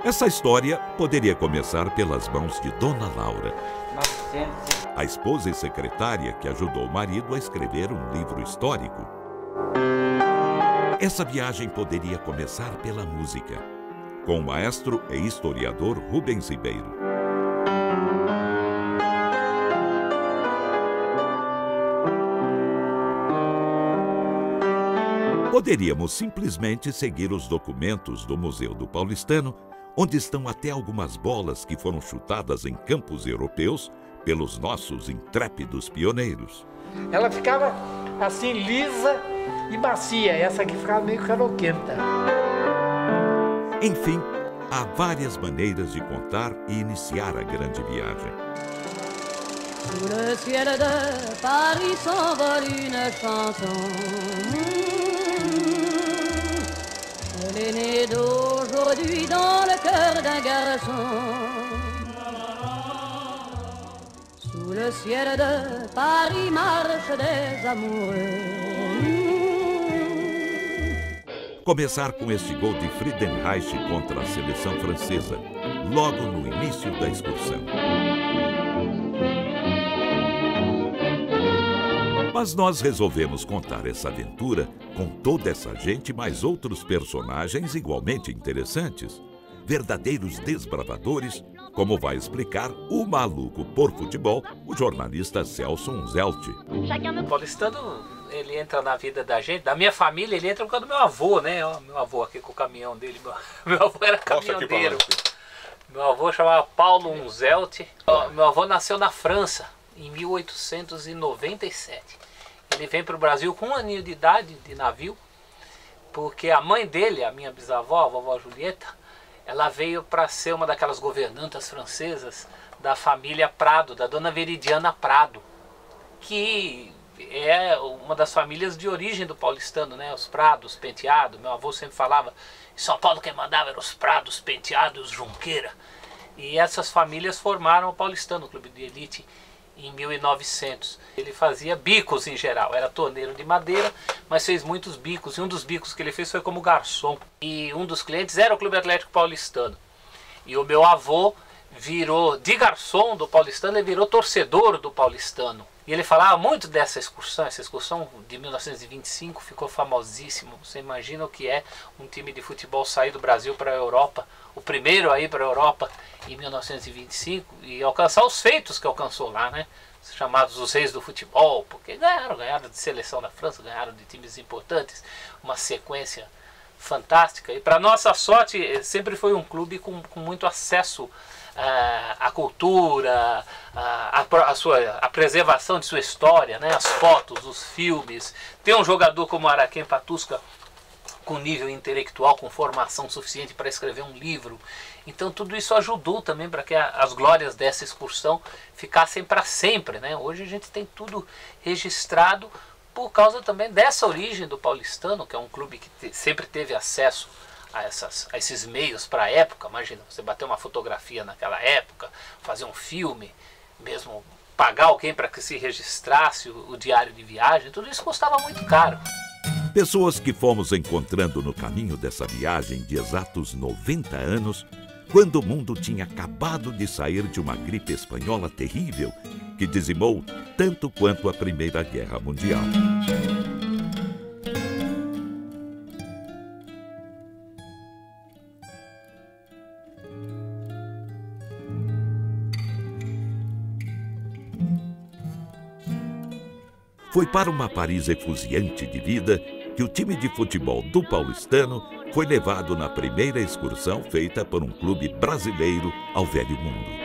Essa história poderia começar pelas mãos de Dona Laura, a esposa e secretária que ajudou o marido a escrever um livro histórico. Essa viagem poderia começar pela música, com o maestro e historiador Rubens Ribeiro. Poderíamos simplesmente seguir os documentos do Museu do Paulistano, onde estão até algumas bolas que foram chutadas em campos europeus pelos nossos intrépidos pioneiros. Ela ficava assim lisa e macia, essa aqui ficava meio caroquenta. Enfim, há várias maneiras de contar e iniciar a grande viagem. Sous le ciel de Paris s'envole une chanson. Elle est née d'aujourd'hui dans le cœur d'un garçon. Sous le ciel de Paris marchent des amoureux. Começar com este gol de Friedenreich contra a seleção francesa, logo no início da excursão. Mas nós resolvemos contar essa aventura com toda essa gente, mais outros personagens igualmente interessantes. Verdadeiros desbravadores, como vai explicar o maluco por futebol, o jornalista Celso Unzelt. O paulistano, ele entra na vida da gente, da minha família, ele entra por causa do meu avô, né? Meu avô aqui com o caminhão dele, meu avô era caminhoneiro. Meu avô chamava Paulo Unzelt. Meu avô nasceu na França, em 1897. Ele vem para o Brasil com 1 aninho de idade, de navio, porque a mãe dele, a minha bisavó, a vovó Julieta, ela veio para ser uma daquelas governantas francesas da família Prado, da dona Veridiana Prado, que é uma das famílias de origem do paulistano, né? Os Prados, Penteado. Meu avô sempre falava, em São Paulo quem mandava eram os Prados, Penteado e os Junqueira. E essas famílias formaram o paulistano, o clube de elite, em 1900. Ele fazia bicos em geral, era torneiro de madeira, mas fez muitos bicos, e um dos bicos que ele fez foi como garçom. E um dos clientes era o Clube Atlético Paulistano. E o meu avô virou, de garçom do paulistano, ele virou torcedor do paulistano. E ele falava muito dessa excursão, essa excursão de 1925 ficou famosíssima. Você imagina o que é um time de futebol sair do Brasil para a Europa, o primeiro a ir para a Europa em 1925 e alcançar os feitos que alcançou lá, né? Chamados os reis do futebol, porque ganharam de seleção da França, ganharam de times importantes, uma sequência fantástica. E para nossa sorte, sempre foi um clube com muito acesso à cultura, a preservação de sua história, né? As fotos, os filmes. Tem um jogador como Araquém Patusca com nível intelectual, com formação suficiente para escrever um livro. Então tudo isso ajudou também para que as glórias dessa excursão ficassem para sempre, né? Hoje a gente tem tudo registrado por causa também dessa origem do paulistano, que é um clube que sempre teve acesso a esses meios para a época. Imagina, você bater uma fotografia naquela época, fazer um filme, mesmo pagar alguém para que se registrasse o diário de viagem, tudo isso custava muito caro. Pessoas que fomos encontrando no caminho dessa viagem de exatos 90 anos, quando o mundo tinha acabado de sair de uma gripe espanhola terrível que dizimou tanto quanto a Primeira Guerra Mundial. Foi para uma Paris efusiante de vida que o time de futebol do paulistano foi levado na primeira excursão feita por um clube brasileiro ao Velho Mundo.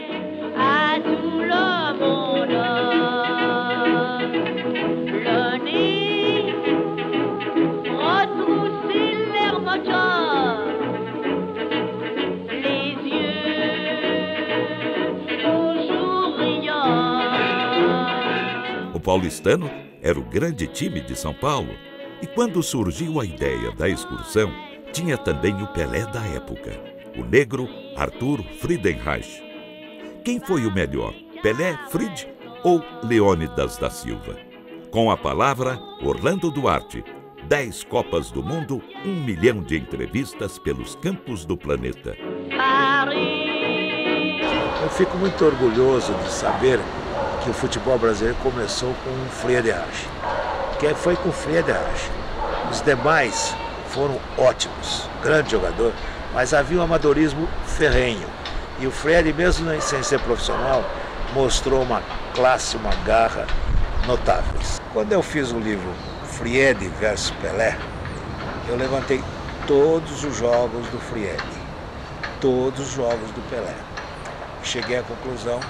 O paulistano era o grande time de São Paulo. E quando surgiu a ideia da excursão, tinha também o Pelé da época, o negro Arthur Friedenreich. Quem foi o melhor, Pelé, Fried ou Leônidas da Silva? Com a palavra, Orlando Duarte, 10 Copas do Mundo, 1 milhão de entrevistas pelos campos do planeta. Eu fico muito orgulhoso de saber que o futebol brasileiro começou com o Friedrich, que foi com o Friedrich. Os demais foram ótimos, grande jogador, mas havia um amadorismo ferrenho. E o Fred, mesmo sem ser profissional, mostrou uma classe, uma garra notáveis. Quando eu fiz o livro Fried versus Pelé, eu levantei todos os jogos do Fried, todos os jogos do Pelé. Cheguei à conclusão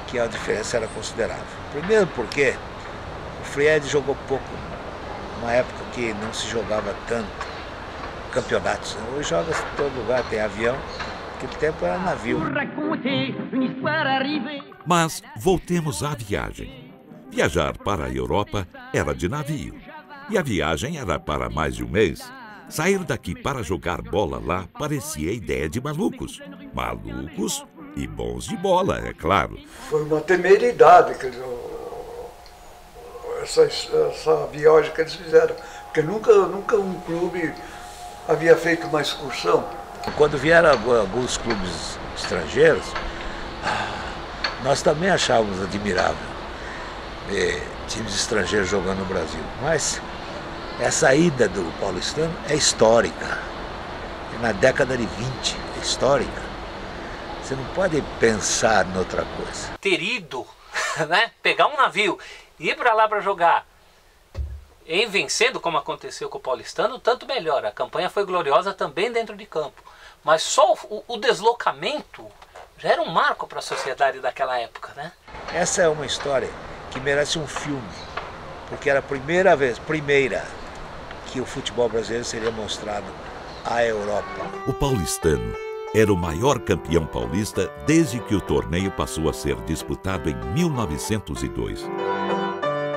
que a diferença era considerável. Primeiro porque o Fried jogou pouco, numa época que não se jogava tanto campeonatos. Hoje joga em todo lugar, tem avião, naquele tempo era navio. Mas voltemos à viagem. Viajar para a Europa era de navio. E a viagem era para mais de um mês. Sair daqui para jogar bola lá parecia ideia de malucos. Malucos e bons de bola, é claro. Foi uma temeridade essa viagem que eles fizeram. Porque nunca um clube havia feito uma excursão. Quando vieram alguns clubes estrangeiros, nós também achávamos admirável ver times estrangeiros jogando no Brasil. Mas essa ida do paulistano é histórica. É na década de 20, é histórica. Você não pode pensar em outra coisa. Ter ido, né? Pegar um navio, ir para lá para jogar, em vencendo, como aconteceu com o paulistano, tanto melhor. A campanha foi gloriosa também dentro de campo. Mas só o deslocamento já era um marco para a sociedade daquela época, né? Essa é uma história que merece um filme, porque era a primeira que o futebol brasileiro seria mostrado à Europa. O paulistano era o maior campeão paulista desde que o torneio passou a ser disputado em 1902.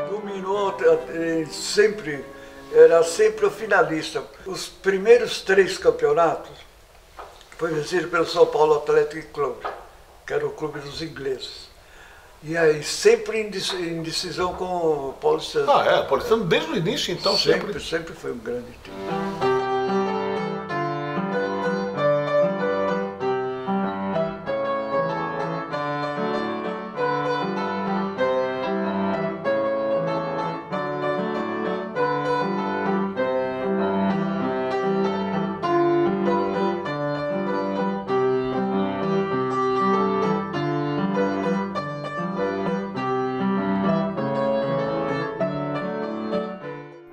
Dominou sempre, era sempre o finalista. Os primeiros 3 campeonatos foi vencido pelo São Paulo Athletic Club, que era o clube dos ingleses. E aí sempre em decisão com o paulistano. O paulistano desde o início, então, sempre foi um grande time.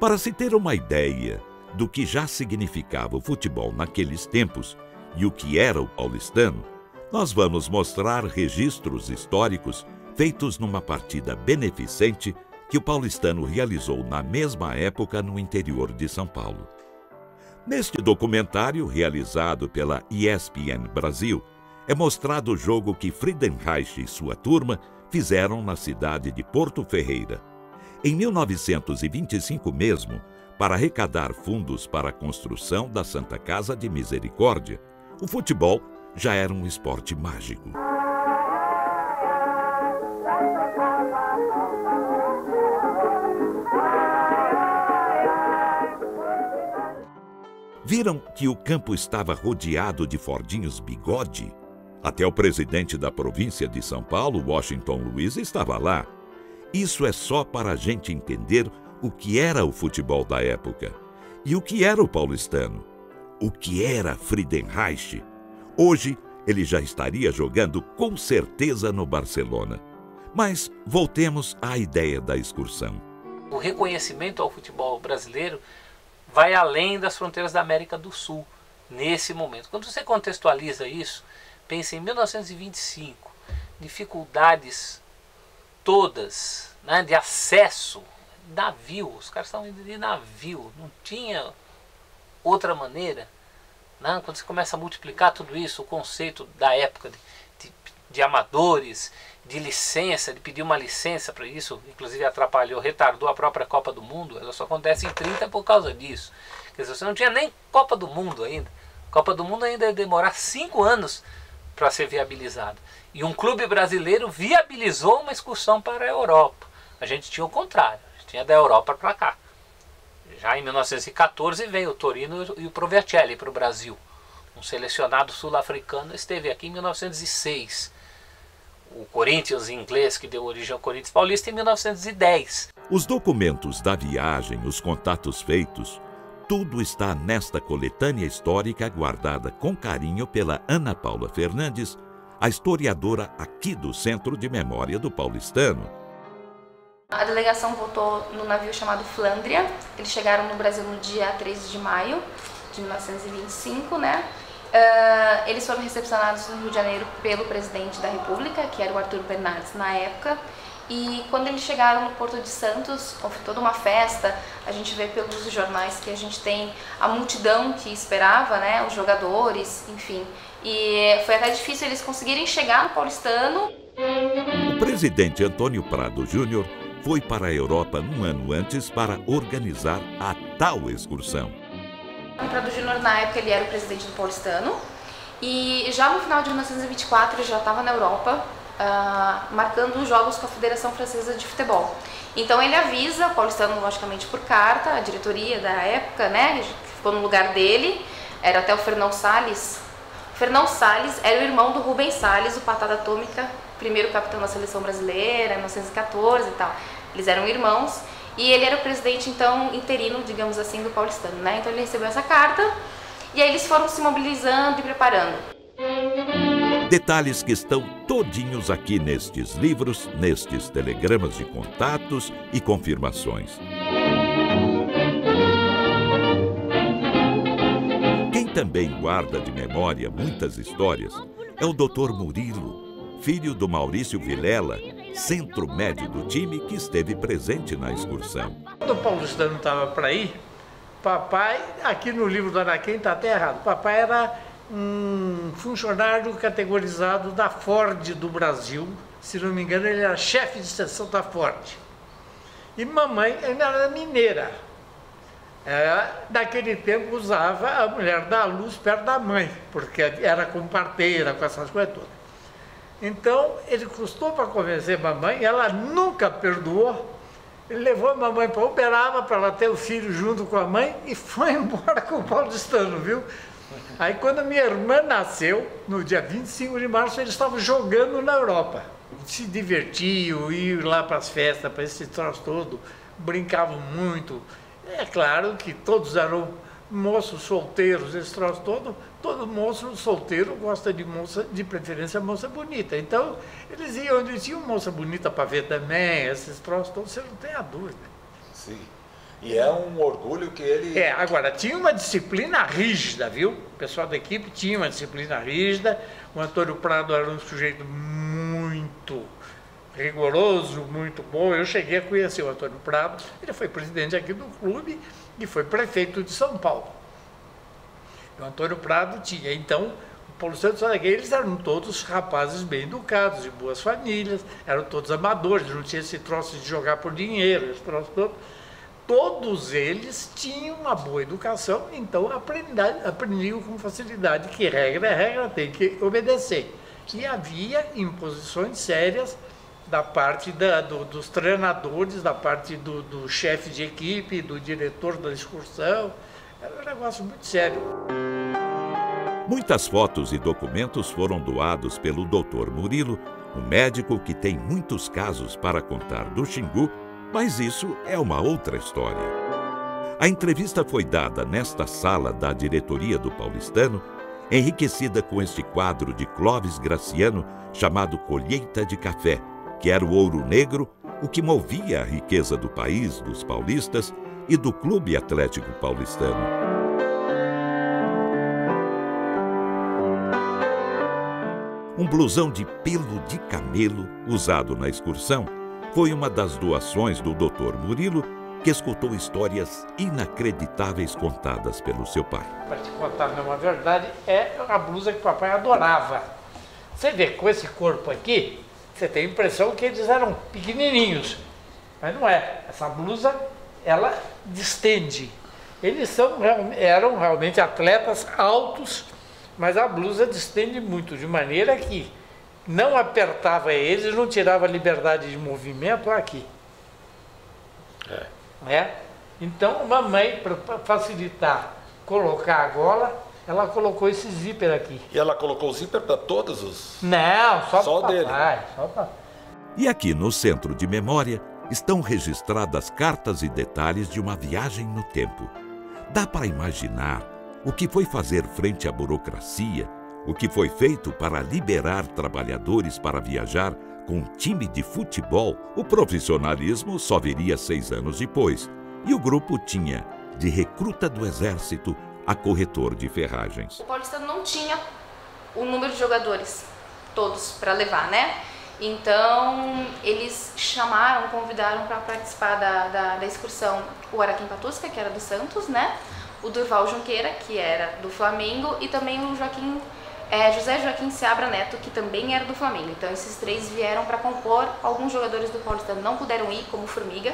Para se ter uma ideia do que já significava o futebol naqueles tempos e o que era o paulistano, nós vamos mostrar registros históricos feitos numa partida beneficente que o paulistano realizou na mesma época no interior de São Paulo. Neste documentário, realizado pela ESPN Brasil, é mostrado o jogo que Friedenreich e sua turma fizeram na cidade de Porto Ferreira. Em 1925 mesmo, para arrecadar fundos para a construção da Santa Casa de Misericórdia, o futebol já era um esporte mágico. Viram que o campo estava rodeado de Fordinhos Bigode? Até o presidente da província de São Paulo, Washington Luiz, estava lá. Isso é só para a gente entender o que era o futebol da época e o que era o paulistano, o que era Friedenreich. Hoje ele já estaria jogando com certeza no Barcelona. Mas voltemos à ideia da excursão. O reconhecimento ao futebol brasileiro vai além das fronteiras da América do Sul nesse momento. Quando você contextualiza isso, pense em 1925, dificuldades todas, né, de acesso, navio, os caras estavam indo de navio, não tinha outra maneira, né? Quando você começa a multiplicar tudo isso, o conceito da época de amadores, de licença, de pedir uma licença para isso, inclusive atrapalhou, retardou a própria Copa do Mundo, ela só acontece em 30 por causa disso. Quer dizer, você não tinha nem Copa do Mundo ainda. Copa do Mundo ainda ia demorar 5 anos para ser viabilizado. E um clube brasileiro viabilizou uma excursão para a Europa. A gente tinha o contrário, a gente tinha da Europa para cá. Já em 1914 veio o Torino e o Provercelli para o Brasil. Um selecionado sul-africano esteve aqui em 1906. O Corinthians inglês, que deu origem ao Corinthians Paulista, em 1910. Os documentos da viagem, os contatos feitos, tudo está nesta coletânea histórica guardada com carinho pela Ana Paula Fernandes, a historiadora aqui do Centro de Memória do Paulistano. A delegação voltou no navio chamado Flandria. Eles chegaram no Brasil no dia 13 de maio de 1925, né? Eles foram recepcionados no Rio de Janeiro pelo presidente da República, que era o Arthur Bernardes na época. E quando eles chegaram no Porto de Santos, houve toda uma festa. A gente vê pelos jornais que a gente tem a multidão que esperava, né? Os jogadores, enfim. E foi até difícil eles conseguirem chegar no Paulistano. O presidente Antônio Prado Júnior foi para a Europa um ano antes para organizar a tal excursão. O Prado Júnior, na época, ele era o presidente do Paulistano. E já no final de 1924, ele já estava na Europa, marcando os jogos com a Federação Francesa de Futebol. Então ele avisa o Paulistano, logicamente por carta, a diretoria da época, né, que ficou no lugar dele, era até o Fernão Salles. Fernão Salles era o irmão do Rubens Salles, o Patada Atômica, primeiro capitão da seleção brasileira, em 1914 e tal. Eles eram irmãos e ele era o presidente, então, interino, digamos assim, do Paulistano, né? Então ele recebeu essa carta e aí eles foram se mobilizando e preparando. Detalhes que estão todinhos aqui nestes livros, nestes telegramas de contatos e confirmações. Quem também guarda de memória muitas histórias é o Dr. Murilo, filho do Maurício Vilela, centro médio do time que esteve presente na excursão. Quando o Paulistano estava para ir, papai, aqui no livro do Araquém está até errado, papai era um funcionário categorizado da Ford do Brasil, se não me engano ele era chefe de seção da Ford. E mamãe ainda era mineira. Naquele tempo usava a mulher dar luz perto da mãe, porque era com parteira, com essas coisas todas. Então ele custou para convencer a mamãe, ela nunca perdoou. Ele levou a mamãe para Uberaba para ela ter o filho junto com a mãe e foi embora com o Paulistano, viu? Aí quando minha irmã nasceu, no dia 25 de março, eles estavam jogando na Europa. Se divertiam, iam lá para as festas, para esse troço todo, brincavam muito. É claro que todos eram moços solteiros, esse troço todo moço solteiro gosta de moça, de preferência moça bonita. Então, eles iam onde tinha moça bonita para ver também, esses troços todos, você não tem a dúvida. Sim. E é um orgulho que ele... Agora, tinha uma disciplina rígida, viu? O pessoal da equipe tinha uma disciplina rígida. O Antônio Prado era um sujeito muito rigoroso, muito bom. Eu cheguei a conhecer o Antônio Prado. Ele foi presidente aqui do clube e foi prefeito de São Paulo. O Antônio Prado tinha, então, o Paulistano de Saragueiro, eles eram todos rapazes bem educados, de boas famílias, eram todos amadores, não tinha esse troço de jogar por dinheiro, esse troço todo. Todos eles tinham uma boa educação, então aprendiam com facilidade que regra é regra, tem que obedecer. E havia imposições sérias da parte dos treinadores, da parte do chefe de equipe, do diretor da excursão. Era um negócio muito sério. Muitas fotos e documentos foram doados pelo Dr. Murilo, um médico que tem muitos casos para contar do Xingu, mas isso é uma outra história. A entrevista foi dada nesta sala da diretoria do Paulistano, enriquecida com este quadro de Clóvis Graciano chamado Colheita de Café, que era o ouro negro, o que movia a riqueza do país, dos paulistas e do Clube Atlético Paulistano. Um blusão de pelo de camelo usado na excursão foi uma das doações do Dr. Murilo, que escutou histórias inacreditáveis contadas pelo seu pai. Para te contar mesmo a verdade, é a blusa que o papai adorava. Você vê, com esse corpo aqui, você tem a impressão que eles eram pequenininhos, mas não é. Essa blusa, ela distende. Eles eram realmente atletas altos, mas a blusa distende muito, de maneira que não apertava eles, não tirava liberdade de movimento aqui. Então, a mamãe, para facilitar colocar a gola, ela colocou esse zíper aqui. E ela colocou o zíper para todos os... Não, só o dele. Só pra... E aqui no Centro de Memória estão registradas cartas e detalhes de uma viagem no tempo. Dá para imaginar o que foi fazer frente à burocracia, o que foi feito para liberar trabalhadores para viajar com um time de futebol. O profissionalismo só viria 6 anos depois. E o grupo tinha, de recruta do exército a corretor de ferragens. O Paulistano não tinha o número de jogadores todos para levar, né? Então, eles convidaram para participar da excursão o Araquém Patusca, que era do Santos, né? O Durval Junqueira, que era do Flamengo, e também o José Joaquim Seabra Neto, que também era do Flamengo. Então, esses 3 vieram para compor. Alguns jogadores do Paulistano não puderam ir, como Formiga.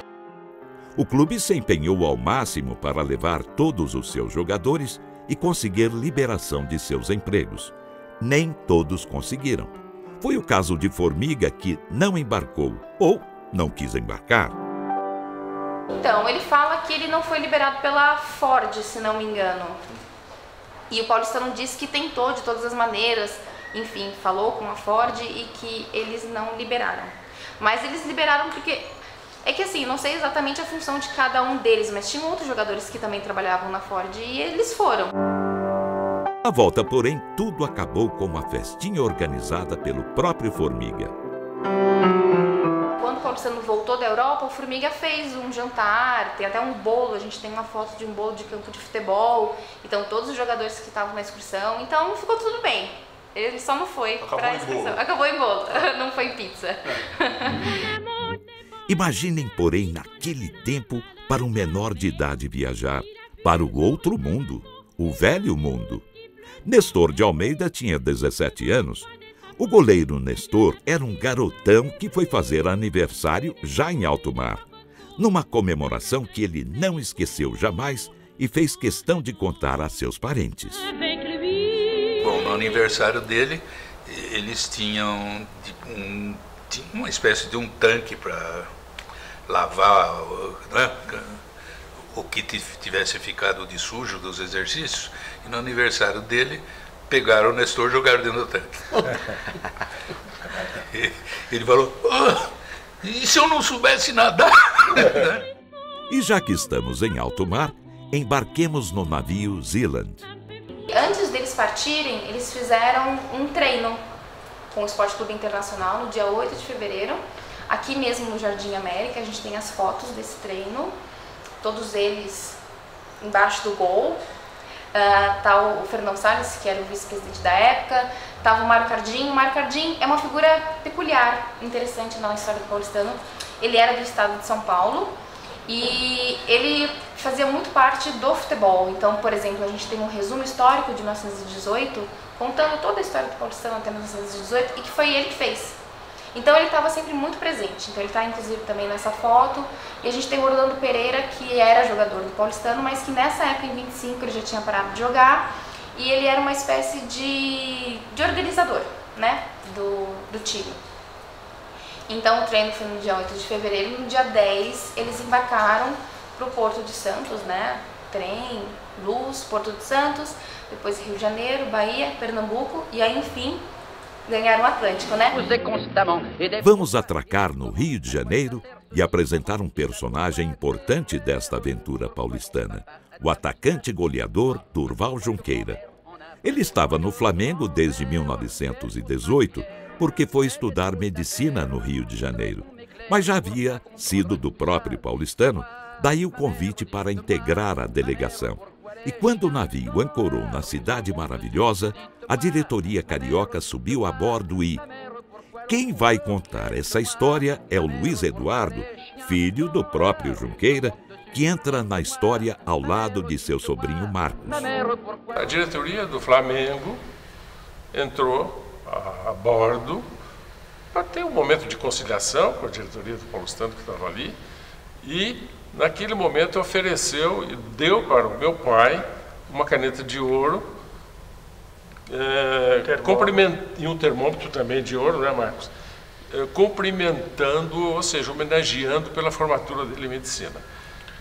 O clube se empenhou ao máximo para levar todos os seus jogadores e conseguir liberação de seus empregos. Nem todos conseguiram. Foi o caso de Formiga, que não embarcou ou não quis embarcar. Então, ele fala que ele não foi liberado pela Ford, se não me engano. E o Paulistano disse que tentou de todas as maneiras, enfim, falou com a Ford e que eles não liberaram. Mas eles liberaram porque... É que assim, não sei exatamente a função de cada um deles, mas tinham outros jogadores que também trabalhavam na Ford e eles foram. À volta, porém, tudo acabou com uma festinha organizada pelo próprio Formiga. Quando o Paulistano voltou da Europa, o Formiga fez um jantar, tem até um bolo, a gente tem uma foto de um bolo de campo de futebol, então todos os jogadores que estavam na excursão, então ficou tudo bem. Ele só não foi para a excursão. Acabou em bolo, não foi em pizza. Imaginem, porém, naquele tempo, para um menor de idade viajar para o outro mundo, o velho mundo. Nestor de Almeida tinha 17 anos. O goleiro Nestor era um garotão que foi fazer aniversário já em alto mar, numa comemoração que ele não esqueceu jamais e fez questão de contar a seus parentes. Bom, no aniversário dele, eles tinham uma espécie de um tanque para lavar, né, o que tivesse ficado de sujo dos exercícios, e no aniversário dele pegaram o Nestor e jogaram dentro do tanque. Ele falou, e se eu não soubesse nadar? E já que estamos em alto mar, embarquemos no navio Zealand. Antes deles partirem, eles fizeram um treino com o Esporte Clube Internacional no dia 8 de fevereiro, aqui mesmo no Jardim América. A gente tem as fotos desse treino, todos eles embaixo do gol. Tá o Fernão Salles, que era o vice-presidente da época, tava o Mário Cardim. O Mário Cardim é uma figura peculiar, interessante na história do paulistano. Ele era do estado de São Paulo e ele fazia muito parte do futebol. Então, por exemplo, a gente tem um resumo histórico de 1918, contando toda a história do paulistano até 1918, e que foi ele que fez. Então ele estava sempre muito presente, então ele está inclusive também nessa foto. E a gente tem o Orlando Pereira, que era jogador do paulistano, mas que nessa época, em 25, ele já tinha parado de jogar. E ele era uma espécie de organizador, né, do time. Então o treino foi no dia 8 de fevereiro, e no dia 10 eles embarcaram para o Porto de Santos, né, trem, Luz, Porto de Santos, depois Rio de Janeiro, Bahia, Pernambuco, e aí enfim ganharam o Atlântico, né? Vamos atracar no Rio de Janeiro e apresentar um personagem importante desta aventura paulistana, o atacante goleador Durval Junqueira. Ele estava no Flamengo desde 1918, porque foi estudar medicina no Rio de Janeiro, mas já havia sido do próprio paulistano, daí o convite para integrar a delegação. E quando o navio ancorou na Cidade Maravilhosa, a diretoria carioca subiu a bordo e... Quem vai contar essa história é o Luiz Eduardo, filho do próprio Junqueira, que entra na história ao lado de seu sobrinho Marcos. A diretoria do Flamengo entrou a bordo para ter um momento de conciliação com a diretoria do paulistano que estava ali, e naquele momento ofereceu e deu para o meu pai uma caneta de ouro, e um termômetro também de ouro, né, Marcos? Cumprimentando, ou seja, homenageando pela formatura dele em medicina.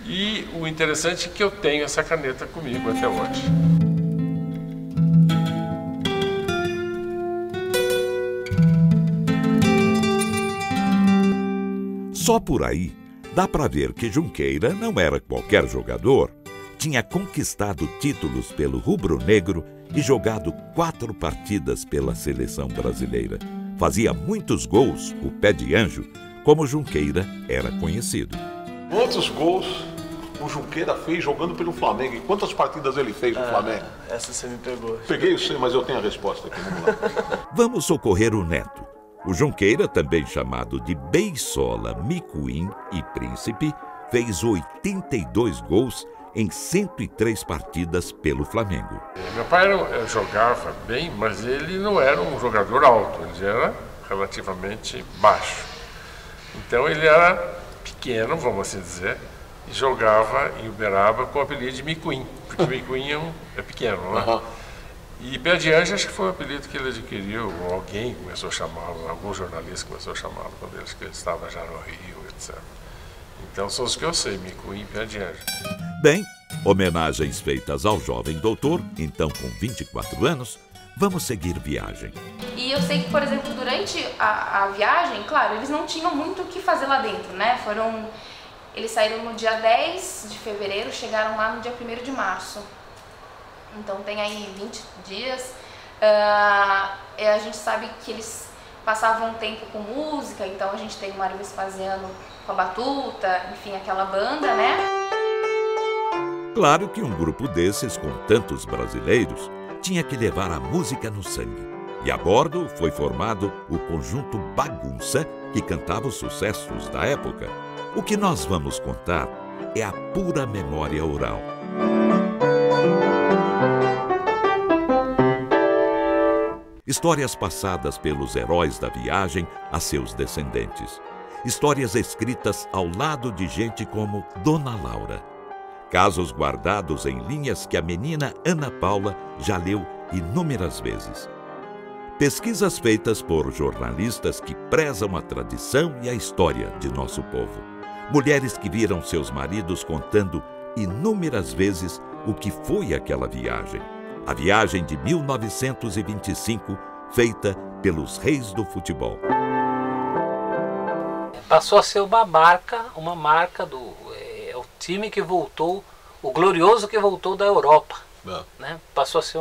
E o interessante é que eu tenho essa caneta comigo até hoje. Só por aí, dá para ver que Junqueira não era qualquer jogador. Tinha conquistado títulos pelo rubro-negro e jogado 4 partidas pela seleção brasileira. Fazia muitos gols, o pé de anjo, como Junqueira era conhecido. Quantos gols o Junqueira fez jogando pelo Flamengo? E quantas partidas ele fez no Flamengo? Essa você me pegou. Peguei, eu sei, mas eu tenho a resposta aqui. Vamos lá. Vamos socorrer o neto. O Junqueira, também chamado de Beisola, Micuim e Príncipe, fez 82 gols em 103 partidas pelo Flamengo. Meu pai jogava bem, mas ele não era um jogador alto, ele era relativamente baixo. Então ele era pequeno, vamos assim dizer, e jogava em Uberaba com o apelido de Micuim, porque Micuim é pequeno, né? Uhum. E pé de anjo acho que foi o apelido que ele adquiriu, ou alguém começou a chamá-lo, algum jornalista começou a chamá-lo quando ele estava já no Rio, etc. Então são os que eu sei, Micuim e pé de anjo. Bem, homenagens feitas ao jovem doutor, então com 24 anos, vamos seguir viagem. E eu sei que, por exemplo, durante a viagem, claro, eles não tinham muito o que fazer lá dentro, né? Eles saíram no dia 10 de fevereiro, chegaram lá no dia 1º de março. Então tem aí 20 dias. A gente sabe que eles passavam tempo com música, então a gente tem o Mário Vespasiano com a batuta, enfim, aquela banda, né? Claro que um grupo desses, com tantos brasileiros, tinha que levar a música no sangue. E a bordo foi formado o conjunto Bagunça, que cantava os sucessos da época. O que nós vamos contar é a pura memória oral. Histórias passadas pelos heróis da viagem a seus descendentes. Histórias escritas ao lado de gente como Dona Laura. Casos guardados em linhas que a menina Ana Paula já leu inúmeras vezes. Pesquisas feitas por jornalistas que prezam a tradição e a história de nosso povo. Mulheres que viram seus maridos contando inúmeras vezes o que foi aquela viagem. A viagem de 1925, feita pelos reis do futebol. Passou a ser uma marca do o time que voltou, o glorioso que voltou da Europa. Né? Passou a ser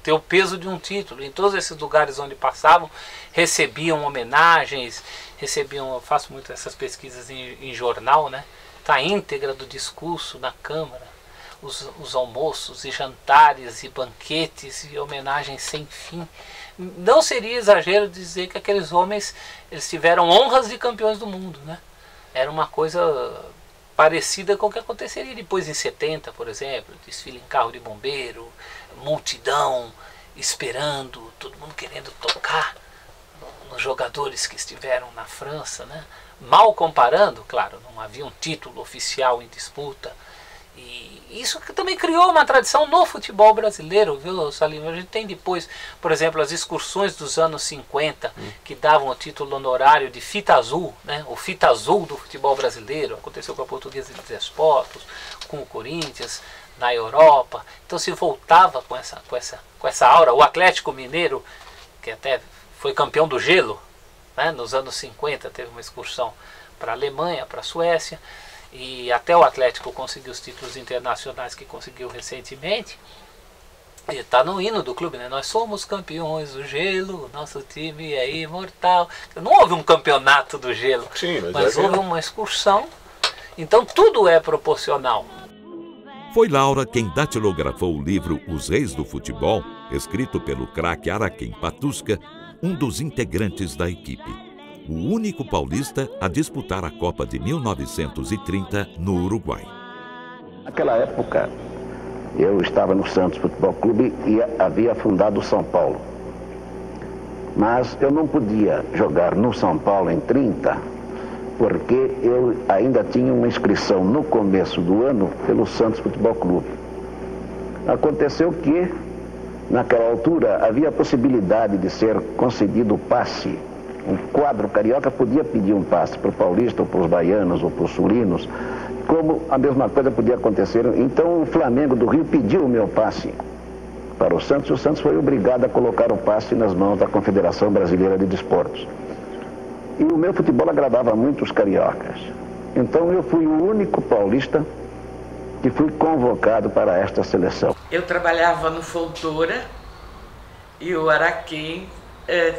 ter o peso de um título. Em todos esses lugares onde passavam, recebiam homenagens, eu faço muito essas pesquisas em jornal, né? Tá a íntegra do discurso na Câmara. Os almoços e jantares e banquetes e homenagens sem fim. Não seria exagero dizer que aqueles homens eles tiveram honras de campeões do mundo, né? Era uma coisa parecida com o que aconteceria depois em 70, por exemplo, desfile em carro de bombeiro, multidão esperando, todo mundo querendo tocar nos jogadores que estiveram na França, né? Mal comparando, claro, não havia um título oficial em disputa. E isso que também criou uma tradição no futebol brasileiro, viu, Salim? A gente tem depois, por exemplo, as excursões dos anos 50, que davam o título honorário de fita azul, né? O fita azul do futebol brasileiro. Aconteceu com a Portuguesa de Três Portos, com o Corinthians, na Europa. Então se voltava com essa aura. O Atlético Mineiro, que até foi campeão do gelo, né? Nos anos 50, teve uma excursão para a Alemanha, para a Suécia. E até o Atlético conseguiu os títulos internacionais que conseguiu recentemente. E está no hino do clube, né? Nós somos campeões do gelo, nosso time é imortal. Não houve um campeonato do gelo, sim, mas houve uma excursão. Então tudo é proporcional. Foi Laura quem datilografou o livro Os Reis do Futebol, escrito pelo craque Araquém Patusca, um dos integrantes da equipe. O único paulista a disputar a Copa de 1930 no Uruguai. Naquela época, eu estava no Santos Futebol Clube e havia fundado o São Paulo. Mas eu não podia jogar no São Paulo em 30, porque eu ainda tinha uma inscrição no começo do ano pelo Santos Futebol Clube. Aconteceu que, naquela altura, havia a possibilidade de ser concedido o passe. Um quadro carioca podia pedir um passe para o paulista, ou para os baianos, ou para os sulinos, como a mesma coisa podia acontecer. Então o Flamengo do Rio pediu o meu passe para o Santos, e o Santos foi obrigado a colocar o passe nas mãos da Confederação Brasileira de Desportos. E o meu futebol agradava muito os cariocas. Então eu fui o único paulista que fui convocado para esta seleção. Eu trabalhava no Fontoura e o Araquém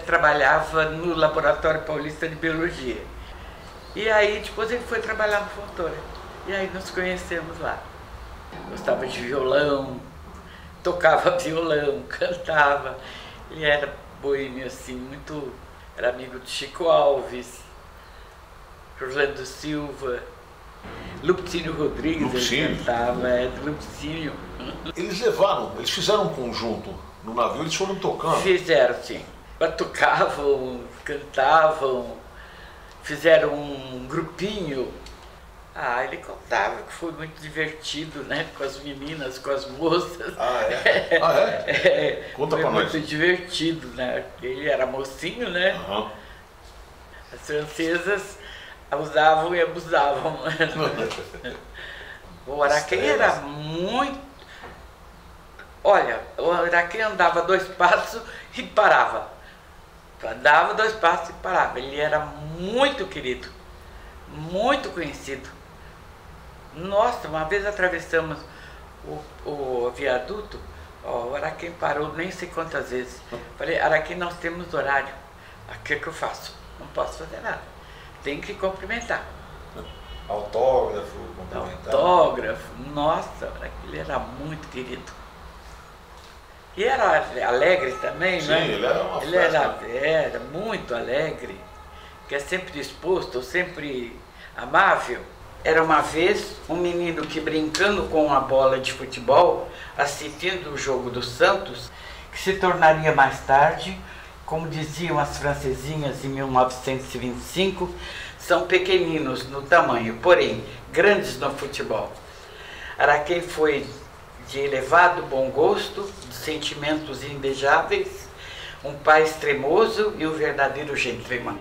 trabalhava no Laboratório Paulista de Biologia. E aí depois ele foi trabalhar no Fontoura. E aí nos conhecemos lá. Gostava de violão, tocava violão, cantava. Ele era boêmio assim, muito... Era amigo de Chico Alves, Orlando Silva, Lupicínio Rodrigues, ele cantava, Lupicínio. Eles fizeram um conjunto no navio, eles foram tocando? Fizeram, sim. Batucavam, cantavam, fizeram um grupinho. Ah, ele contava que foi muito divertido, né? Com as meninas, com as moças. Ah, é? Ah, é? Conta pra nós. Foi muito divertido, né? Ele era mocinho, né? Uhum. As francesas usavam e abusavam. O Araquém era muito... Olha, o Araquém andava 2 passos e parava. Andava 2 passos e parava. Ele era muito querido, muito conhecido. Nossa, uma vez atravessamos o viaduto, o Araquém parou nem sei quantas vezes. Falei, Araquém, nós temos horário. O que eu faço? Não posso fazer nada. Tem que cumprimentar. Autógrafo, cumprimentar. Autógrafo, nossa, ele era muito querido. E era alegre também, né? Sim, ele era uma festa. Era muito alegre, que é sempre disposto, sempre amável. Era uma vez um menino que, brincando com a bola de futebol, assistindo o jogo do Santos, que se tornaria mais tarde, como diziam as francesinhas em 1925, são pequeninos no tamanho, porém grandes no futebol. Araquém foi de elevado bom gosto, de sentimentos invejáveis, um pai extremoso e um verdadeiro gentleman.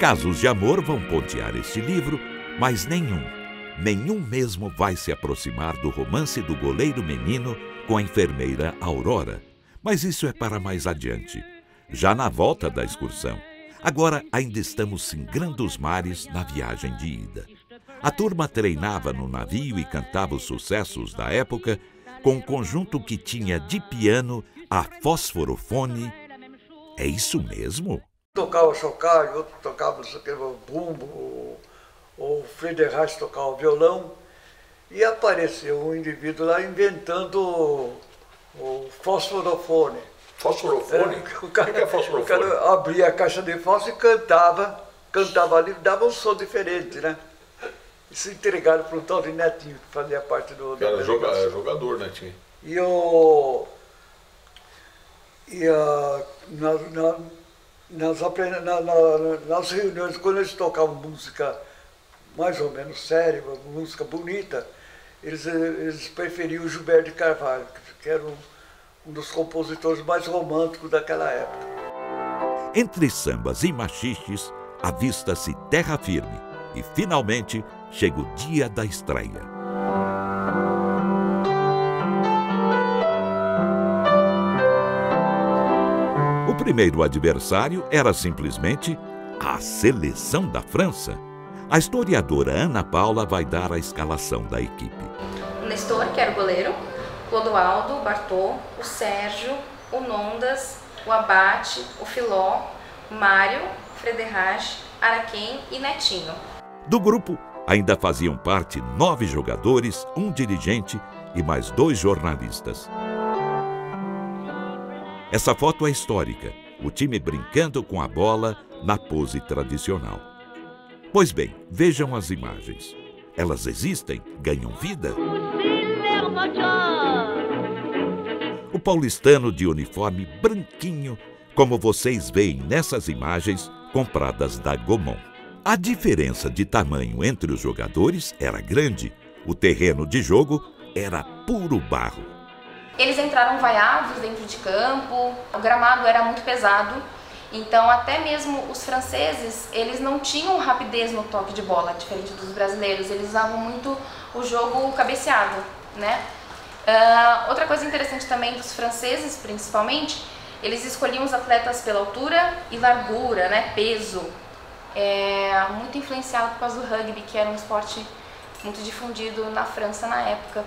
Casos de amor vão pontear este livro, mas nenhum mesmo vai se aproximar do romance do goleiro menino com a enfermeira Aurora. Mas isso é para mais adiante, já na volta da excursão. Agora ainda estamos singrando os mares na viagem de ida. A turma treinava no navio e cantava os sucessos da época com um conjunto que tinha de piano a fosforofone. É isso mesmo? Tocava chocalho, outro tocava o bumbo, o Frederich tocava o violão, e apareceu um indivíduo lá inventando o fosforofone. Fosforofone? O cara, que é fosforofone? O cara abria a caixa de fósforo e cantava ali, dava um som diferente, né? E se entregaram para um tal de Netinho, que fazia parte do... Que era jogador, Netinho. Nas reuniões, quando eles tocavam música mais ou menos séria, música bonita, eles preferiam o Gilberto de Carvalho, que era um dos compositores mais românticos daquela época. Entre sambas e machiches, avista-se terra firme e, finalmente, chega o dia da estreia. O primeiro adversário era simplesmente a seleção da França. A historiadora Ana Paula vai dar a escalação da equipe. O Nestor, que era o goleiro, Clodoaldo, o Bartô, o Sérgio, o Nondas, o Abate, o Filó, o Mário, Frederich, Araquém e Netinho. Do grupo ainda faziam parte 9 jogadores, um dirigente e mais 2 jornalistas. Essa foto é histórica, o time brincando com a bola na pose tradicional. Pois bem, vejam as imagens. Elas existem, ganham vida. O paulistano de uniforme branquinho, como vocês veem nessas imagens compradas da Gaumont. A diferença de tamanho entre os jogadores era grande. O terreno de jogo era puro barro. Eles entraram vaiados dentro de campo, o gramado era muito pesado, então até mesmo os franceses, eles não tinham rapidez no toque de bola, diferente dos brasileiros, eles usavam muito o jogo cabeceado, né? Outra coisa interessante também dos franceses, principalmente, eles escolhiam os atletas pela altura e largura, né, peso, muito influenciado por causa do rugby, que era um esporte muito difundido na França na época.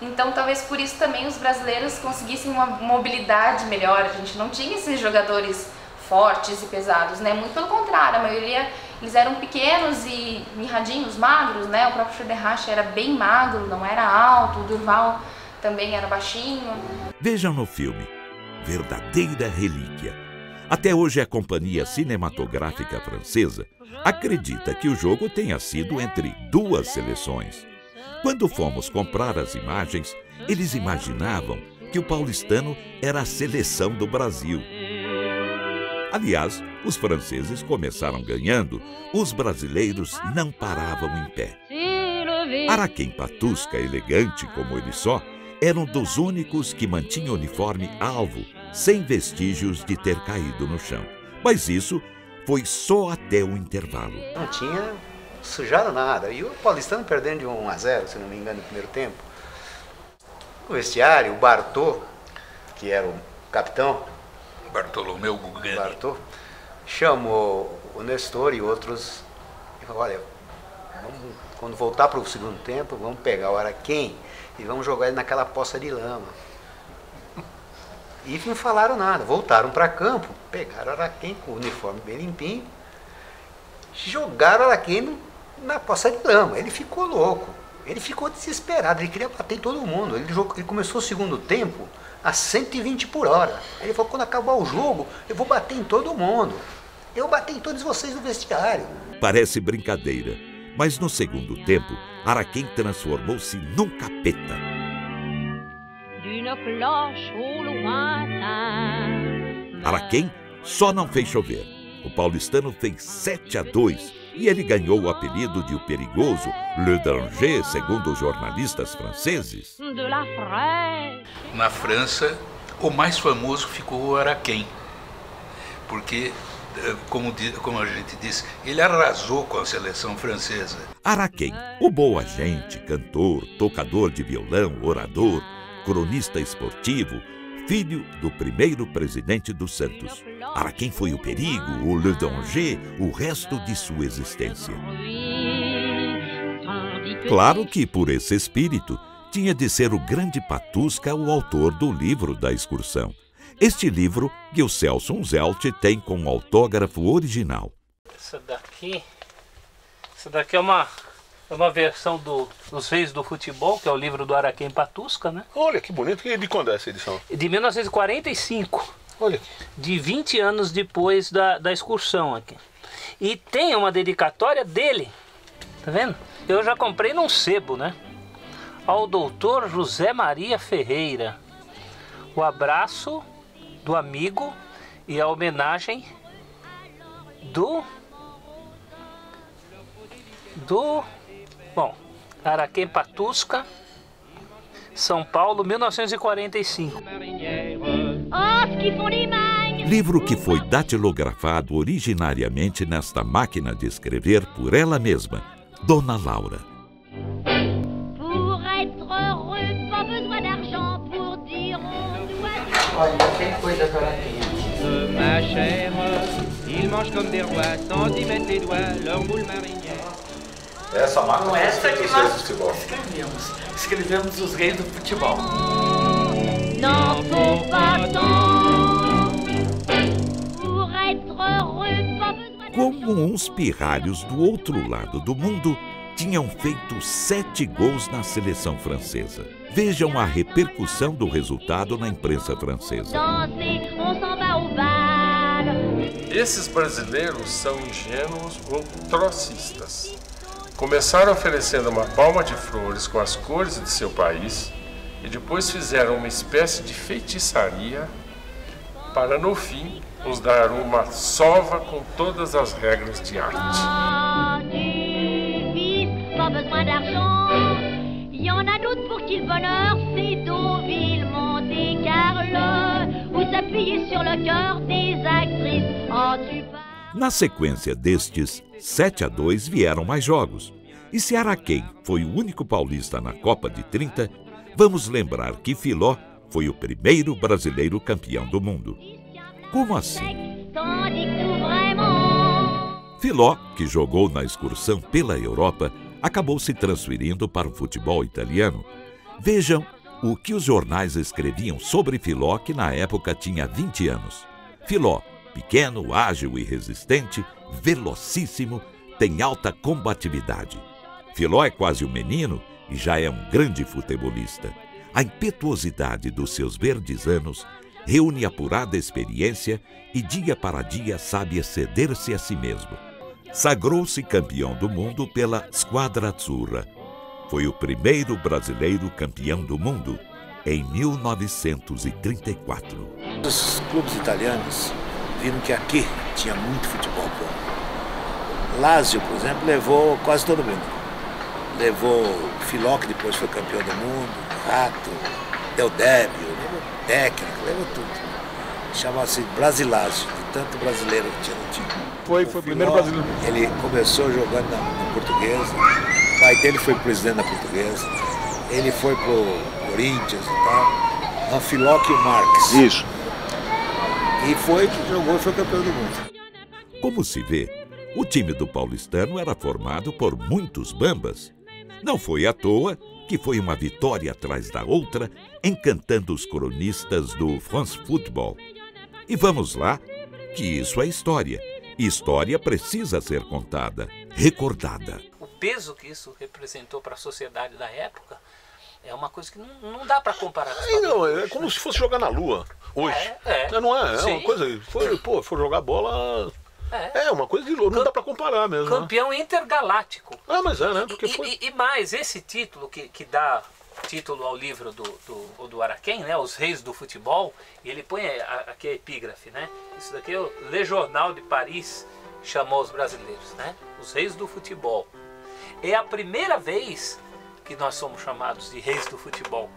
Então talvez por isso também os brasileiros conseguissem uma mobilidade melhor, a gente não tinha esses jogadores fortes e pesados, né, muito pelo contrário, a maioria eles eram pequenos e mirradinhos, magros, né, o próprio Federach era bem magro, não era alto, o Durval também era baixinho. Vejam no filme, verdadeira relíquia. Até hoje a Companhia Cinematográfica Francesa acredita que o jogo tenha sido entre duas seleções. Quando fomos comprar as imagens, eles imaginavam que o paulistano era a seleção do Brasil. Aliás, os franceses começaram ganhando, os brasileiros não paravam em pé. Araquém Patusca, elegante como ele só, era um dos únicos que mantinha o uniforme alvo, sem vestígios de ter caído no chão. Mas isso foi só até o intervalo. Não tinha sujado nada. E o paulistano perdendo de 1-0, se não me engano, no primeiro tempo. O vestiário, o Bartô, que era o capitão, Bartolomeu Gugani, chamou o Nestor e outros e falou, olha, quando voltar para o segundo tempo, vamos pegar o Araquém e vamos jogar ele naquela poça de lama. E não falaram nada, voltaram para campo, pegaram o Araquém com o uniforme bem limpinho, jogaram o Araquém na poça de lama. Ele ficou louco, ele ficou desesperado, ele queria bater em todo mundo. Ele começou o segundo tempo a 120 por hora. Ele falou, quando acabar o jogo, eu vou bater em todo mundo. Eu vou bater em todos vocês no vestiário. Parece brincadeira, mas no segundo tempo, Araquém transformou-se num capeta. Araquém só não fez chover. O paulistano fez 7-2 e ele ganhou o apelido de o perigoso Le Danger, segundo os jornalistas franceses. Na França, o mais famoso ficou o Araquém, porque, como a gente disse, ele arrasou com a seleção francesa. Araquém, o bom agente, cantor, tocador de violão, orador, cronista esportivo, filho do primeiro presidente do Santos. Araquém foi o perigo, o Le Danger, o resto de sua existência. Claro que, por esse espírito, tinha de ser o grande Patusca o autor do livro da excursão. Este livro que o Celso Unzelt tem com o autógrafo original. Essa daqui é uma versão dos Reis do Futebol, que é o livro do Araquém Patusca, né? Olha, que bonito. De quando é essa edição? De 1945. Olha. De 20 anos depois da excursão aqui. E tem uma dedicatória dele, tá vendo? Eu já comprei num sebo, né? Ao doutor José Maria Ferreira. O abraço do amigo e a homenagem bom, Araquém Patusca, São Paulo, 1945. Livro que foi datilografado originariamente nesta máquina de escrever por ela mesma, Dona Laura. Olha, tem coisa do Araquém. Ma chère, ils mangent comme des rois, sans y mettre les doigts, leur moule marinière. Essa máquina essa que nós futebol. Escrevemos os reis do futebol. Como uns pirralhos do outro lado do mundo tinham feito 7 gols na seleção francesa. Vejam a repercussão do resultado na imprensa francesa. Esses brasileiros são ingênuos ou trocistas. Começaram oferecendo uma palma de flores com as cores de seu país e depois fizeram uma espécie de feitiçaria para, no fim, nos dar uma sova com todas as regras de arte. Il y en a d'autres pour qui le bonheur c'est Deauville, monter appuyé sur le cœur des actrices. Oh, tu Na sequência destes 7-2 vieram mais jogos. E se Araquém foi o único paulista na Copa de 30, vamos lembrar que Filó foi o primeiro brasileiro campeão do mundo. Como assim? Filó, que jogou na excursão pela Europa, acabou se transferindo para o futebol italiano. Vejam o que os jornais escreviam sobre Filó, que na época tinha 20 anos. Filó, pequeno, ágil e resistente, velocíssimo, tem alta combatividade. Filó é quase um menino e já é um grande futebolista. A impetuosidade dos seus verdes anos reúne apurada experiência e dia para dia sabe exceder-se a si mesmo. Sagrou-se campeão do mundo pela Squadra Azzurra. Foi o primeiro brasileiro campeão do mundo em 1934. Os clubes italianos viram que aqui tinha muito futebol bom. Lazio, por exemplo, levou quase todo mundo. Levou Filó, que depois foi campeão do mundo, Rato, Del Débio, levou técnico, levou tudo. Chamava-se Brasilásio, de tanto brasileiro que tinha no time. Foi o primeiro brasileiro. Ele começou jogando na Portuguesa, o pai dele foi presidente da Portuguesa, ele foi pro Corinthians e tal, Anfilóquio Marques. Isso. E jogou e foi campeão do mundo. Como se vê, o time do paulistano era formado por muitos bambas. Não foi à toa que foi uma vitória atrás da outra, encantando os cronistas do France Football. E vamos lá, que isso é história. E história precisa ser contada, recordada. O peso que isso representou para a sociedade da época é uma coisa que não dá para comparar. Não, é como se fosse jogar na Lua hoje. Não é? É uma coisa. For jogar bola. É uma coisa de louco, não dá pra comparar mesmo. Campeão intergaláctico. Ah, mas né? Porque foi... e mais, esse título que dá título ao livro do Araquém, né? Os Reis do Futebol, e ele põe aqui a epígrafe, né? Isso daqui é o Le Journal de Paris chamou os brasileiros, né? Os Reis do Futebol. É a primeira vez que nós somos chamados de Reis do Futebol,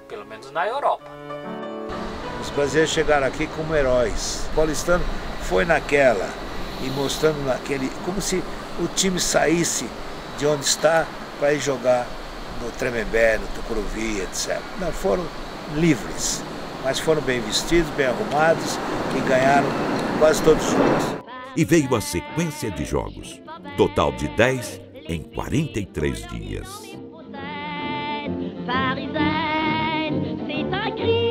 pelo menos na Europa. Os brasileiros chegaram aqui como heróis. O paulistano foi naquela e mostrando naquele, como se o time saísse de onde está para ir jogar no Tremembé, no Tucuruvi, etc. Não, foram livres, mas foram bem vestidos, bem arrumados e ganharam quase todos os jogos. E veio a sequência de jogos, total de 10 em 43 dias. Parisienne, c'est un cri.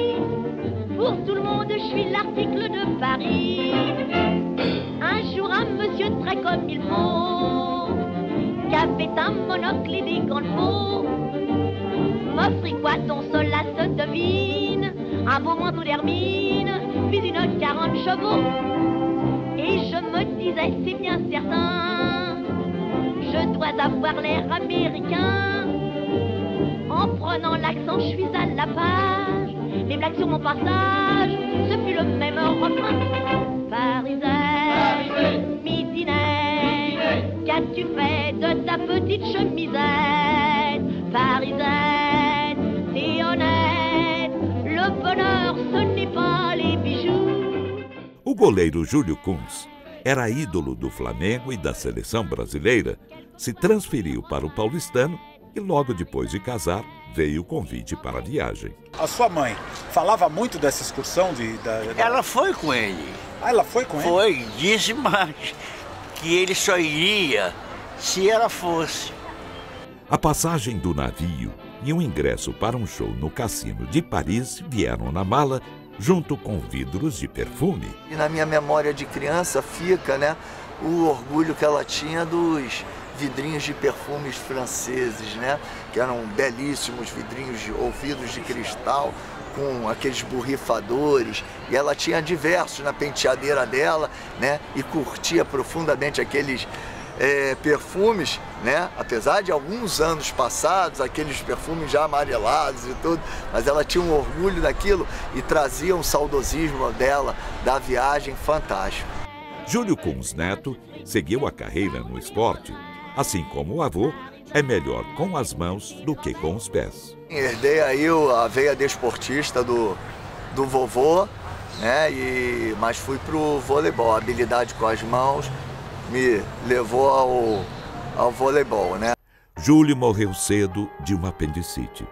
Pour tout le monde, je suis l'article de Paris. Un jour, un monsieur très comme il faut, qui avait un monocle et des grands faux, m'offrit quoi ton cela se devine, un beau manteau d'hermine, puis une 40 chevaux. Et je me disais, c'est bien certain, je dois avoir l'air américain. En prenant l'accent, je suis à la page. Les blagues sur mon passage, ce fut le même refrain. Parisienne, midinette, qu'as-tu fait de ta petite chemisette? Parisienne, t'es honnête, le bonheur ce n'est pas les bijoux. O goleiro Júlio Kunz era ídolo do Flamengo e da seleção brasileira, se transferiu para o paulistano e logo depois de casar, veio o convite para a viagem. A sua mãe falava muito dessa excursão? Ela foi com ele. Ah, ela foi com ele? Foi, disse mais que ele só iria se ela fosse. A passagem do navio e um ingresso para um show no cassino de Paris vieram na mala, junto com vidros de perfume. E na minha memória de criança fica, né, o orgulho que ela tinha dos vidrinhos de perfumes franceses, né? Que eram belíssimos vidrinhos de ouvidos de cristal, com aqueles borrifadores, e ela tinha diversos na penteadeira dela, né? E curtia profundamente aqueles perfumes, né? Apesar de alguns anos passados, aqueles perfumes já amarelados e tudo, mas ela tinha um orgulho daquilo e trazia um saudosismo dela, da viagem, fantástico. Júlio Kunz Neto seguiu a carreira no esporte. Assim como o avô, é melhor com as mãos do que com os pés. Herdei aí a veia desportista do vovô, né? Mas fui pro voleibol. A habilidade com as mãos me levou ao voleibol, né? Júlio morreu cedo de uma apendicite.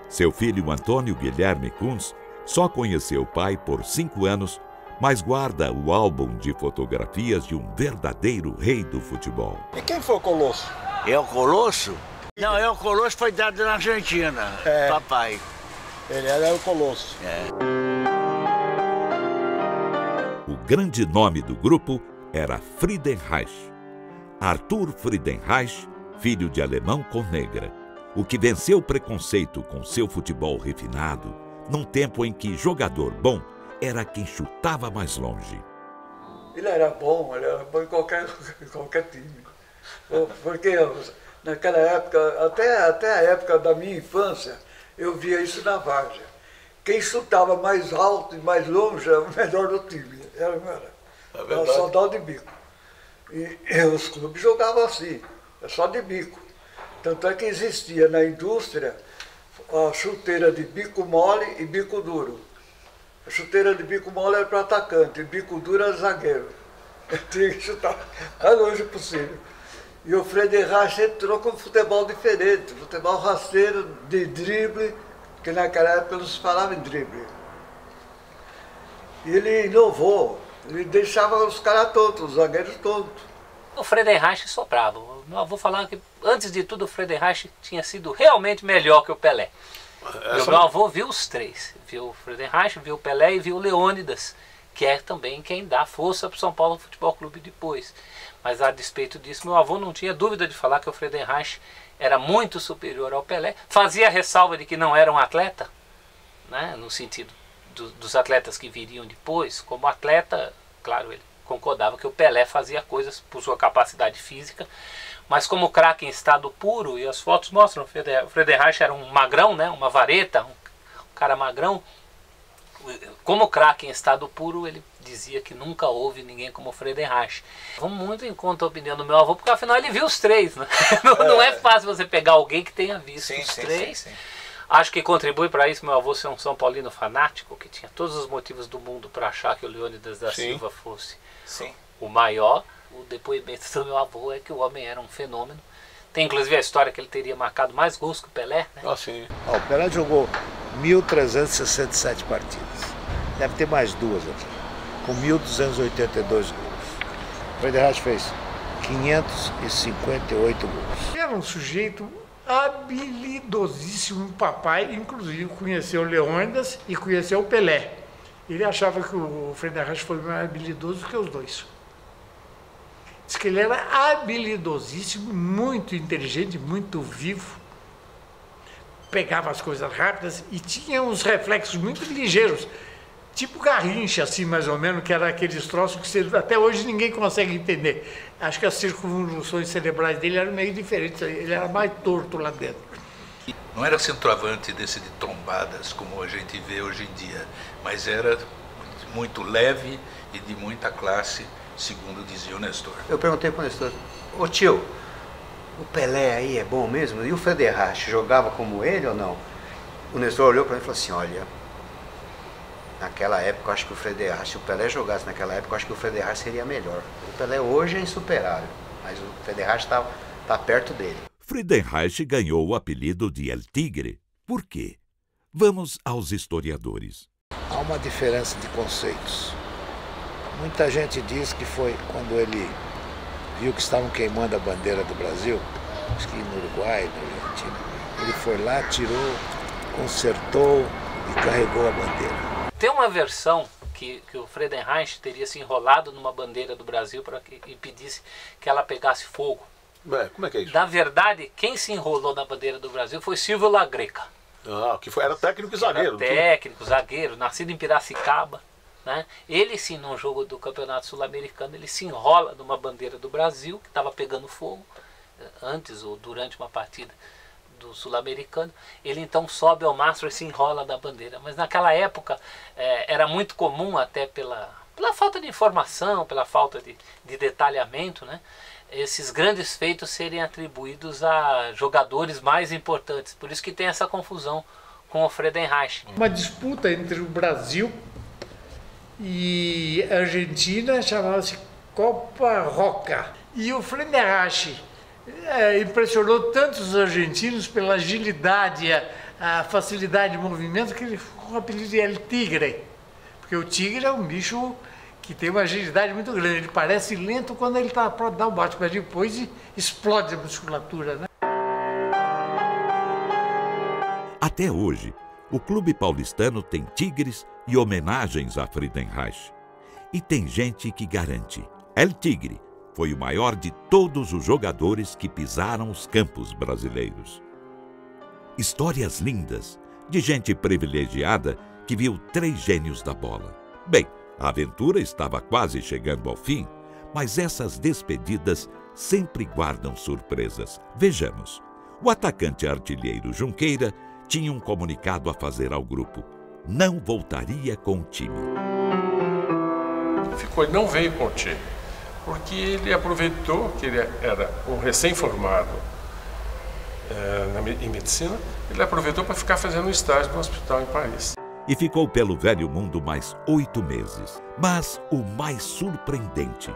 Seu filho Antônio Guilherme Kunz só conheceu o pai por 5 anos, mas guarda o álbum de fotografias de um verdadeiro rei do futebol. E quem foi o Colosso? El Colosso? Não, El Colosso foi dado na Argentina, papai. Ele era o Colosso. O grande nome do grupo era Friedenreich. Arthur Friedenreich, filho de alemão com negra, o que venceu o preconceito com seu futebol refinado, num tempo em que jogador bom era quem chutava mais longe. Ele era bom em qualquer time. Porque naquela época, até a época da minha infância, eu via isso na várzea. Quem chutava mais alto e mais longe era o melhor do time. Era só dar de bico. E os clubes jogavam assim, só de bico. Tanto é que existia na indústria a chuteira de bico mole e bico duro. A chuteira de bico mole era para atacante, e bico duro era zagueiro. Tinha que chutar o mais longe possível. E o Friedenreich entrou com um futebol diferente, futebol rasteiro, de drible, que naquela época não se falava em drible. E ele inovou, ele deixava os caras tontos, os zagueiros tontos. O Friedenreich soprava. Meu avô falava que, antes de tudo, o Friedenreich tinha sido realmente melhor que o Pelé. Meu avô viu os três. Viu o Friedenreich, viu o Pelé e viu o Leônidas, que é também quem dá força para o São Paulo Futebol Clube depois. Mas a despeito disso, meu avô não tinha dúvida de falar que o Friedenreich era muito superior ao Pelé. Fazia a ressalva de que não era um atleta, né, no sentido dos atletas que viriam depois. Como atleta, claro, ele concordava que o Pelé fazia coisas por sua capacidade física, mas como craque em estado puro, e as fotos mostram, o Friedenreich era um magrão, né, uma vareta, um cara magrão. Como craque em estado puro, ele dizia que nunca houve ninguém como o Friedenreich. Vamos muito em conta a opinião do meu avô, porque afinal ele viu os três, né? Não é fácil você pegar alguém que tenha visto os três. Sim. Acho que contribui para isso meu avô ser um São Paulino fanático, que tinha todos os motivos do mundo para achar que o Leônidas da Silva fosse o maior. O depoimento do meu avô é que o homem era um fenômeno. Tem inclusive a história que ele teria marcado mais gols que o Pelé, né? O Pelé jogou 1.367 partidas. Deve ter mais duas aqui. Com 1.282 gols. O Friedenreich fez 558 gols. Era um sujeito habilidosíssimo. O papai, inclusive, conheceu o Leônidas e conheceu o Pelé. Ele achava que o Friedenreich foi mais habilidoso que os dois. Diz que ele era habilidosíssimo, muito inteligente, muito vivo. Pegava as coisas rápidas e tinha uns reflexos muito ligeiros. Tipo Garrincha, assim, mais ou menos, que era aqueles troços que até hoje ninguém consegue entender. Acho que as circunvoluções cerebrais dele eram meio diferentes, ele era mais torto lá dentro. Não era centroavante desse de trombadas, como a gente vê hoje em dia, mas era muito leve e de muita classe, segundo dizia o Nestor. Eu perguntei para o Nestor, ô tio, o Pelé aí é bom mesmo? E o Friedenreich jogava como ele ou não? O Nestor olhou para mim e falou assim, olha, naquela época eu acho que o Friedenreich, se o Pelé jogasse naquela época, eu acho que o Friedenreich seria melhor. O Pelé hoje é insuperável, mas o Friedenreich está perto dele. Friedenreich ganhou o apelido de El Tigre. Por quê? Vamos aos historiadores. Há uma diferença de conceitos. Muita gente diz que foi quando ele viu que estavam queimando a bandeira do Brasil, acho que no Uruguai, na Argentina. Ele foi lá, tirou, consertou e carregou a bandeira. Tem uma versão que o Friedenreich teria se enrolado numa bandeira do Brasil para que impedisse que ela pegasse fogo. Como é que é isso? Na verdade, quem se enrolou na bandeira do Brasil foi Silvio Lagreca. Era técnico e zagueiro. Técnico, zagueiro, nascido em Piracicaba. Né? Ele sim, num jogo do Campeonato Sul-Americano, ele se enrola numa bandeira do Brasil, que estava pegando fogo, antes ou durante uma partida do Sul-Americano. Ele então sobe ao mastro e se enrola da bandeira. Mas naquela época era muito comum, até pela falta de informação, pela falta de detalhamento, né? Esses grandes feitos serem atribuídos a jogadores mais importantes. Por isso que tem essa confusão com o Friedenreich. Uma disputa entre o Brasil e a Argentina chamava-se Copa Roca. E o Friedenreich impressionou tanto os argentinos pela agilidade, a facilidade de movimento, que ele ficou com o apelido de El Tigre. Porque o tigre é um bicho que tem uma agilidade muito grande. Ele parece lento quando ele está pronto dar um bate, mas depois explode a musculatura, né? Até hoje, o clube paulistano tem tigres e homenagens a Friedenreich. E tem gente que garante: El Tigre foi o maior de todos os jogadores que pisaram os campos brasileiros. Histórias lindas de gente privilegiada que viu 3 gênios da bola. Bem, a aventura estava quase chegando ao fim, mas essas despedidas sempre guardam surpresas. Vejamos. O atacante artilheiro Junqueira tinha um comunicado a fazer ao grupo: não voltaria com o time. Ele não veio com o time, porque ele aproveitou que ele era um recém-formado em medicina, ele aproveitou para ficar fazendo um estágio no hospital em Paris. E ficou pelo velho mundo mais 8 meses. Mas o mais surpreendente: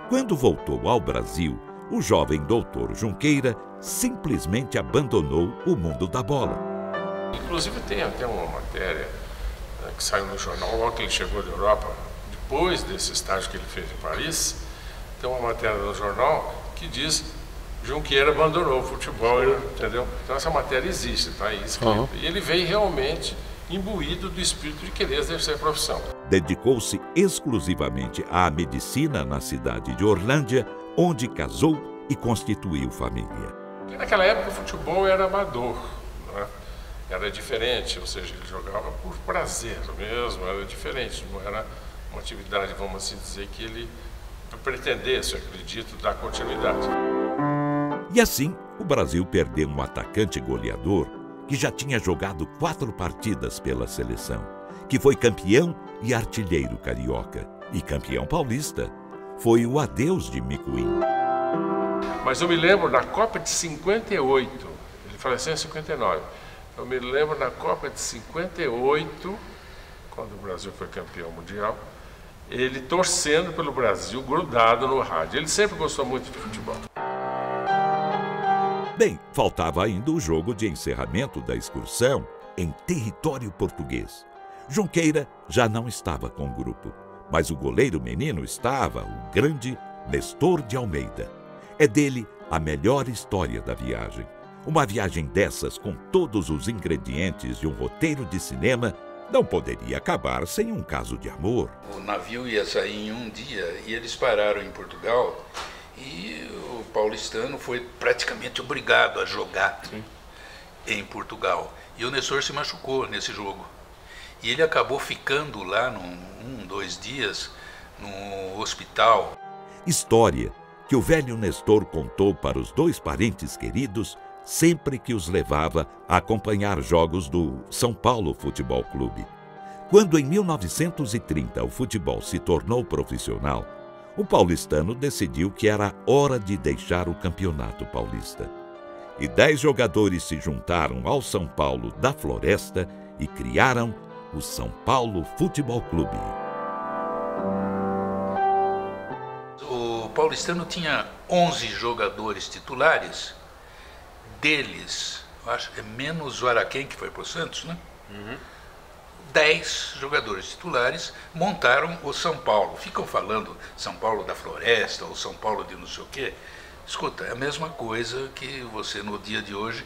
quando voltou ao Brasil, o jovem doutor Junqueira simplesmente abandonou o mundo da bola. Inclusive tem até uma matéria que saiu no jornal logo que ele chegou da Europa, depois desse estágio que ele fez em Paris. Tem uma matéria no jornal que diz: Junqueira abandonou o futebol, entendeu? Então essa matéria existe, está aí escrito. E ele veio realmente imbuído do espírito de querer exercer a profissão. Dedicou-se exclusivamente à medicina na cidade de Orlândia, onde casou e constituiu família. E naquela época o futebol era amador, né? Era diferente, ou seja, ele jogava por prazer mesmo, era diferente, não era uma atividade, vamos assim dizer, que ele pretendesse, acredito, dar continuidade. E assim, o Brasil perdeu um atacante goleador que já tinha jogado 4 partidas pela seleção, que foi campeão e artilheiro carioca e campeão paulista. Foi o adeus de Micuim. Mas eu me lembro na Copa de 58, ele faleceu em 59, eu me lembro na Copa de 58, quando o Brasil foi campeão mundial, ele torcendo pelo Brasil, grudado no rádio. Ele sempre gostou muito de futebol. Bem, faltava ainda o jogo de encerramento da excursão em território português. Junqueira já não estava com o grupo, mas o goleiro menino estava, o grande Nestor de Almeida. É dele a melhor história da viagem. Uma viagem dessas, com todos os ingredientes de um roteiro de cinema, não poderia acabar sem um caso de amor. O navio ia sair em um dia e eles pararam em Portugal e o paulistano foi praticamente obrigado a jogar em Portugal. E o Nestor se machucou nesse jogo. E ele acabou ficando lá 2 dias no hospital. História que o velho Nestor contou para os 2 parentes queridos sempre que os levava a acompanhar jogos do São Paulo Futebol Clube. Quando em 1930 o futebol se tornou profissional, o paulistano decidiu que era hora de deixar o campeonato paulista. E 10 jogadores se juntaram ao São Paulo da Floresta e criaram o São Paulo Futebol Clube. O paulistano tinha 11 jogadores titulares. Deles, eu acho que é menos o Araquém, que foi para o Santos, né? 10 jogadores titulares montaram o São Paulo. Ficam falando São Paulo da Floresta ou São Paulo de não sei o quê. Escuta, é a mesma coisa que você no dia de hoje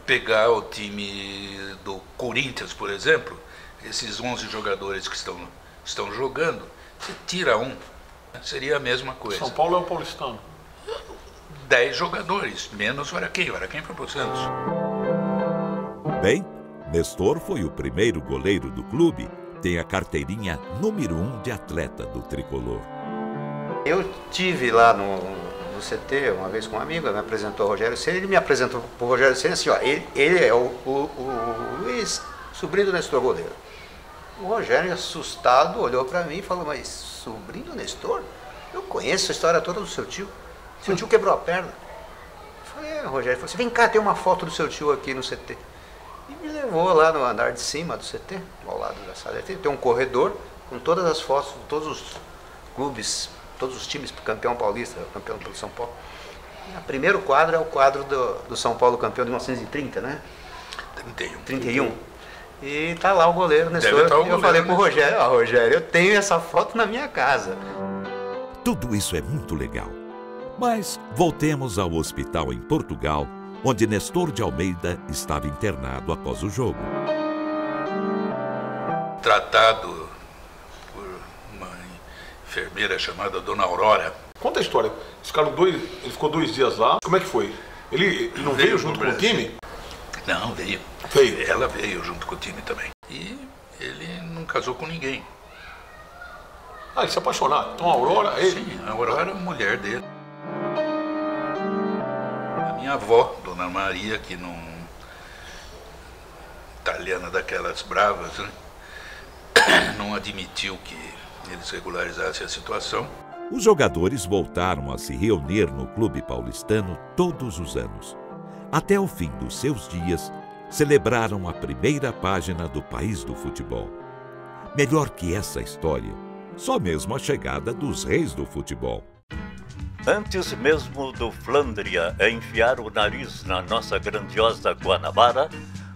pegar o time do Corinthians, por exemplo, esses 11 jogadores que estão jogando, você tira um, seria a mesma coisa. São Paulo é o paulistano. 10 jogadores, menos o Araquém. O Araquém foi para o Santos. Bem, Nestor foi o primeiro goleiro do clube, tem a carteirinha número 1 de atleta do tricolor. Eu tive lá no CT uma vez com um amigo, me apresentou o Rogério Ceni, ele me apresentou para o Rogério Ceni assim, ó, ele é o Luiz, sobrinho do Nestor goleiro. O Rogério, assustado, olhou para mim e falou: mas sobrinho do Nestor? Eu conheço a história toda do seu tio. Seu tio quebrou a perna. Eu falei: o Rogério falou assim: vem cá, tem uma foto do seu tio aqui no CT. E me levou lá no andar de cima do CT, ao lado da sala. Tem um corredor, com todas as fotos de todos os clubes, todos os times, campeão paulista, campeão pelo São Paulo. O primeiro quadro é o quadro do São Paulo campeão de 1930, né? 31. E tá lá o goleiro Nestor. Eu falei pro Rogério, Rogério, eu tenho essa foto na minha casa. Tudo isso é muito legal. Mas voltemos ao hospital em Portugal, onde Nestor de Almeida estava internado após o jogo. Tratado por uma enfermeira chamada Dona Aurora. Conta a história. Ele ficou 2 dias lá. Como é que foi? Ele não veio junto com o time? Não, veio. Ela veio junto com o time também. E ele não casou com ninguém. Ah, ele se apaixonaram. Então a Aurora... Sim, a Aurora era a mulher dele. A minha avó, Dona Maria, que não... italiana daquelas bravas, né? Não admitiu que eles regularizassem a situação. Os jogadores voltaram a se reunir no clube paulistano todos os anos. Até o fim dos seus dias, celebraram a primeira página do país do futebol. Melhor que essa história, só mesmo a chegada dos reis do futebol. Antes mesmo do Flandria enfiar o nariz na nossa grandiosa Guanabara,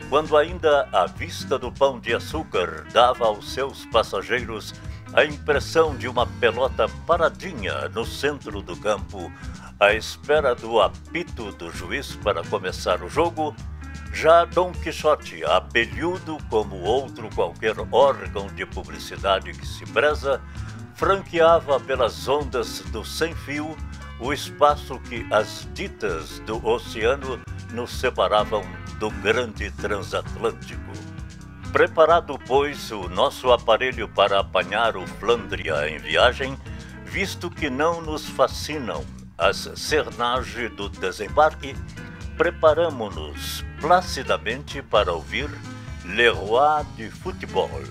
quando ainda a vista do Pão de Açúcar dava aos seus passageiros a impressão de uma pelota paradinha no centro do campo, à espera do apito do juiz para começar o jogo, já Dom Quixote, abelhudo como outro qualquer órgão de publicidade que se preza, franqueava pelas ondas do sem-fio o espaço que as ditas do oceano nos separavam do grande transatlântico. Preparado, pois, o nosso aparelho para apanhar o Flandria em viagem, visto que não nos fascinam as cernagens do desembarque, preparamo-nos placidamente para ouvir Le Roi du Football.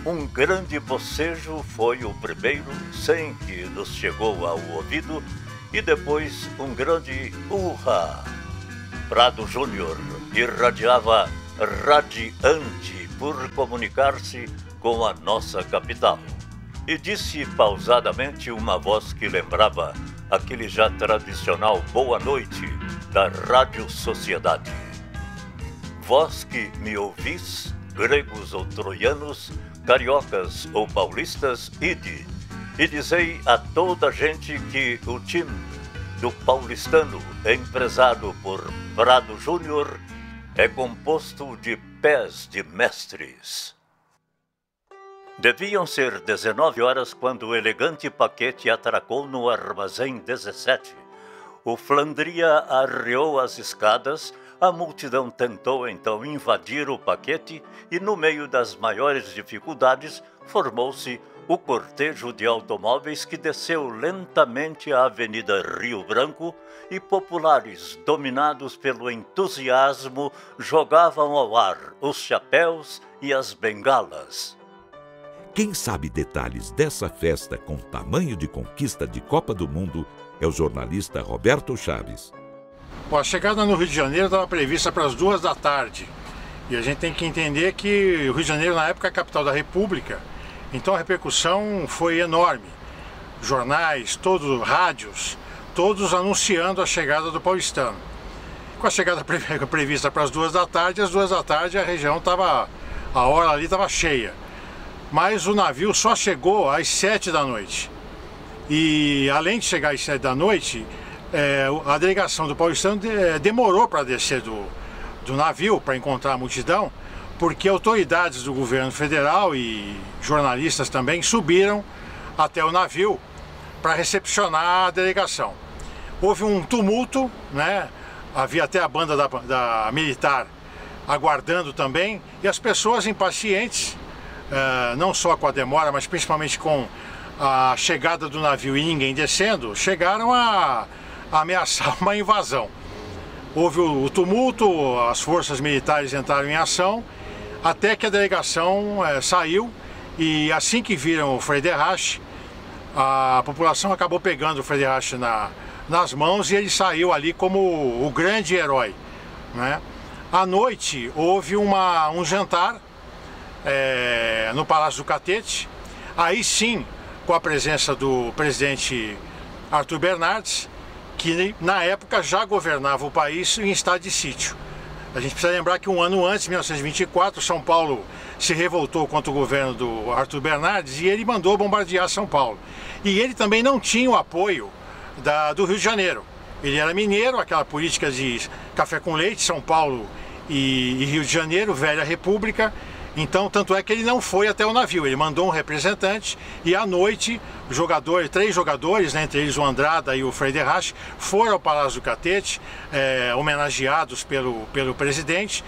Um grande bocejo foi o primeiro, sem que nos chegou ao ouvido, e depois um grande urra. Prado Júnior irradiava radiante por comunicar-se com a nossa capital. E disse pausadamente uma voz que lembrava aquele já tradicional boa noite da Rádio Sociedade. Vós que me ouvis, gregos ou troianos, cariocas ou paulistas, ide, e dizei a toda a gente que o time do paulistano, empresado por Prado Júnior, é composto de pés de mestres. Deviam ser 19 horas quando o elegante paquete atracou no armazém 17. O Flandria arreou as escadas, a multidão tentou então invadir o paquete e, no meio das maiores dificuldades, formou-se o cortejo de automóveis que desceu lentamente a Avenida Rio Branco e populares, dominados pelo entusiasmo, jogavam ao ar os chapéus e as bengalas. Quem sabe detalhes dessa festa com tamanho de conquista de Copa do Mundo é o jornalista Roberto Chaves. Bom, a chegada no Rio de Janeiro estava prevista para as 2 da tarde. E a gente tem que entender que o Rio de Janeiro, na época, é a capital da República. Então a repercussão foi enorme. Jornais, todos, rádios, todos anunciando a chegada do paulistano. Com a chegada prevista para as 2 da tarde, às 2 da tarde a região estava, a hora ali estava cheia. Mas o navio só chegou às 7 da noite. E além de chegar às 7 da noite, a delegação do paulistano demorou para descer do navio, para encontrar a multidão, porque autoridades do governo federal e jornalistas também subiram até o navio para recepcionar a delegação. Houve um tumulto, né? Havia até a banda da militar aguardando também, e as pessoas impacientes, não só com a demora, mas principalmente com a chegada do navio e ninguém descendo, chegaram a ameaçar uma invasão. Houve o tumulto, as forças militares entraram em ação, até que a delegação saiu, e assim que viram o Freyderhash, a população acabou pegando o Freyderhash nas mãos e ele saiu ali como o grande herói, né? À noite houve um jantar no Palácio do Catete. Aí sim, com a presença do presidente Arthur Bernardes, que na época já governava o país em estado de sítio. A gente precisa lembrar que um ano antes, em 1924, São Paulo se revoltou contra o governo do Arthur Bernardes e ele mandou bombardear São Paulo. E ele também não tinha o apoio do Rio de Janeiro. Ele era mineiro, aquela política de café com leite, São Paulo e Rio de Janeiro, velha república. Então, tanto é que ele não foi até o navio, ele mandou um representante e à noite, três jogadores, né, entre eles o Andrada e o Freyderach, foram ao Palácio do Catete, homenageados pelo presidente,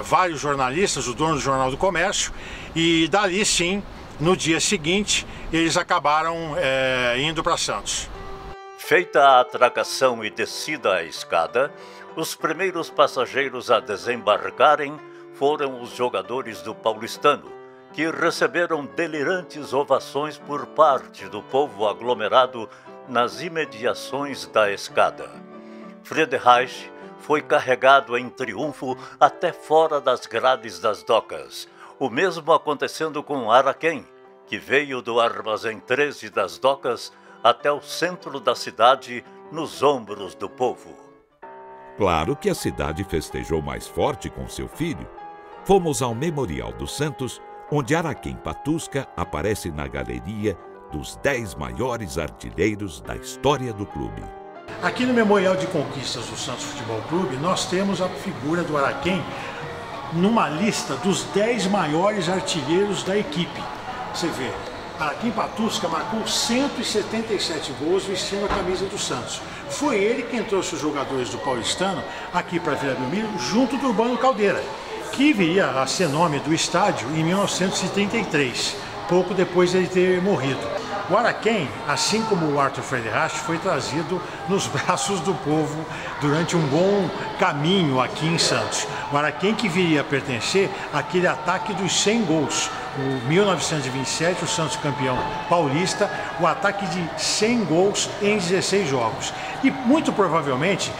vários jornalistas, o dono do Jornal do Comércio, e dali sim, no dia seguinte, eles acabaram indo para Santos. Feita a atracação e descida à escada, os primeiros passageiros a desembarcarem foram os jogadores do Paulistano, que receberam delirantes ovações por parte do povo aglomerado nas imediações da escada. Freyderach foi carregado em triunfo até fora das grades das docas, o mesmo acontecendo com Araquém, que veio do Armazém 13 das docas até o centro da cidade nos ombros do povo. Claro que a cidade festejou mais forte com seu filho. Fomos ao Memorial dos Santos, onde Araquém Patusca aparece na galeria dos 10 maiores artilheiros da história do clube. Aqui no Memorial de Conquistas do Santos Futebol Clube, nós temos a figura do Araquém numa lista dos 10 maiores artilheiros da equipe. Você vê, Araquém Patusca marcou 177 gols vestindo a camisa do Santos. Foi ele quem trouxe os jogadores do Paulistano aqui para Vila Belmiro, junto do Urbano Caldeira, que viria a ser nome do estádio em 1933, pouco depois de ele ter morrido. O Araquém, assim como o Arthur Freyderach, foi trazido nos braços do povo durante um bom caminho aqui em Santos. O Araquém que viria a pertencer àquele ataque dos 100 gols. O 1927, o Santos campeão paulista, o ataque de 100 gols em 16 jogos. E muito provavelmente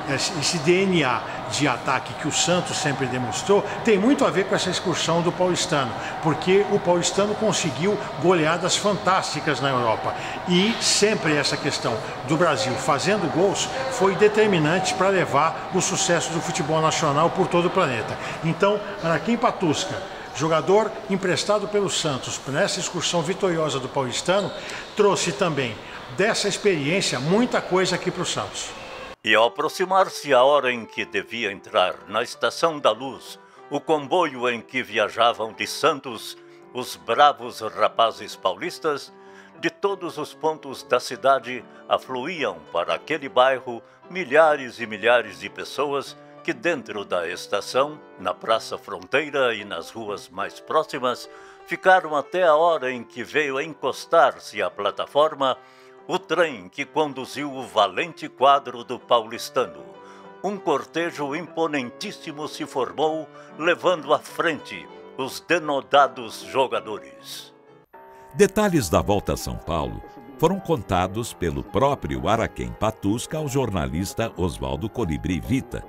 esse DNA de ataque que o Santos sempre demonstrou tem muito a ver com essa excursão do Paulistano, porque o Paulistano conseguiu goleadas fantásticas na Europa e sempre essa questão do Brasil fazendo gols foi determinante para levar o sucesso do futebol nacional por todo o planeta. Então, Araquém Patusca, jogador emprestado pelo Santos nessa excursão vitoriosa do Paulistano, trouxe também dessa experiência muita coisa aqui para o Santos. E ao aproximar-se a hora em que devia entrar na Estação da Luz, o comboio em que viajavam de Santos os bravos rapazes paulistas, de todos os pontos da cidade afluíam para aquele bairro milhares e milhares de pessoas que dentro da estação, na Praça Fronteira e nas ruas mais próximas, ficaram até a hora em que veio encostar-se à plataforma o trem que conduziu o valente quadro do Paulistano. Um cortejo imponentíssimo se formou, levando à frente os denodados jogadores. Detalhes da volta a São Paulo foram contados pelo próprio Araquém Patusca ao jornalista Oswaldo Colibri Vita.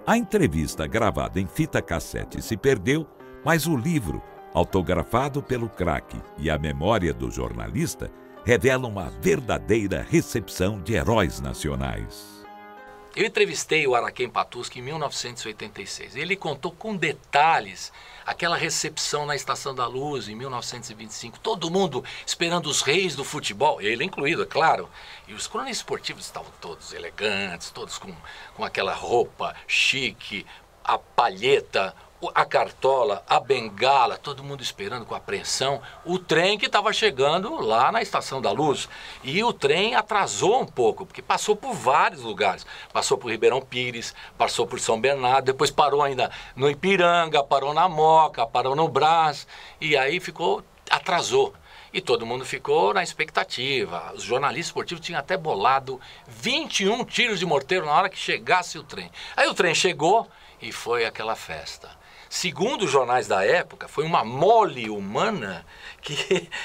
A entrevista gravada em fita cassete se perdeu, mas o livro, autografado pelo craque, e a memória do jornalista revelam uma verdadeira recepção de heróis nacionais. Eu entrevistei o Araquém Patusca em 1986. Ele contou com detalhes aquela recepção na Estação da Luz em 1925. Todo mundo esperando os reis do futebol, ele incluído, é claro. E os cronistas esportivos estavam todos elegantes, todos com aquela roupa chique, a palheta, a cartola, a bengala, todo mundo esperando com apreensão o trem que estava chegando lá na Estação da Luz. E o trem atrasou um pouco, porque passou por vários lugares. Passou por Ribeirão Pires, passou por São Bernardo, depois parou ainda no Ipiranga, parou na Moca, parou no Brás, e aí atrasou. E todo mundo ficou na expectativa. Os jornalistas esportivos tinham até bolado 21 tiros de morteiro na hora que chegasse o trem. Aí o trem chegou e foi aquela festa. Segundo os jornais da época, foi uma mole humana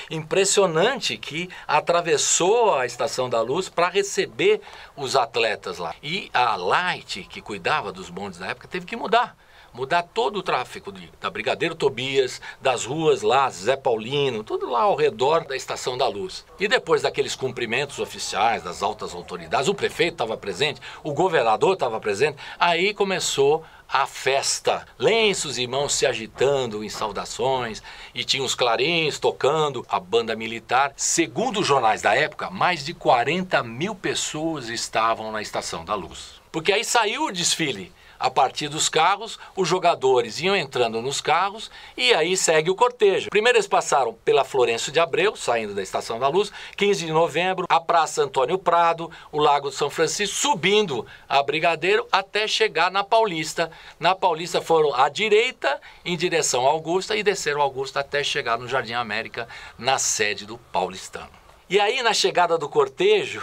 impressionante que atravessou a Estação da Luz para receber os atletas lá. E a Light, que cuidava dos bondes da época, teve que mudar mudar todo o tráfego da Brigadeiro Tobias, das ruas lá, Zé Paulino, tudo lá ao redor da Estação da Luz. E depois daqueles cumprimentos oficiais das altas autoridades, o prefeito estava presente, o governador estava presente, aí começou a festa, lenços e mãos se agitando em saudações, e tinha os clarins tocando, a banda militar. Segundo os jornais da época, mais de 40 mil pessoas estavam na Estação da Luz. Porque aí saiu o desfile. A partir dos carros, os jogadores iam entrando nos carros e aí segue o cortejo. Primeiro eles passaram pela Florencio de Abreu, saindo da Estação da Luz, 15 de novembro, a Praça Antônio Prado, o Lago de São Francisco, subindo a Brigadeiro até chegar na Paulista. Na Paulista foram à direita, em direção à Augusta, e desceram a Augusta até chegar no Jardim América, na sede do Paulistano. E aí, na chegada do cortejo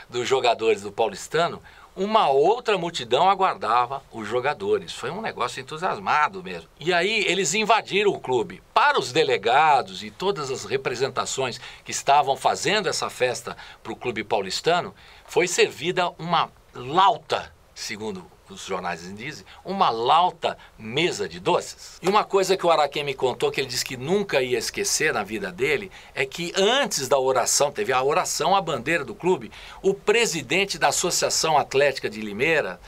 dos jogadores do Paulistano, uma outra multidão aguardava os jogadores. Foi um negócio entusiasmado mesmo. E aí eles invadiram o clube. Para os delegados e todas as representações que estavam fazendo essa festa para o clube paulistano, foi servida uma lauta, segundo os jornais dizem, uma lauta mesa de doces. E uma coisa que o Araquém me contou, que ele disse que nunca ia esquecer na vida dele, é que antes da oração, teve a oração à bandeira do clube, o presidente da Associação Atlética de Limeira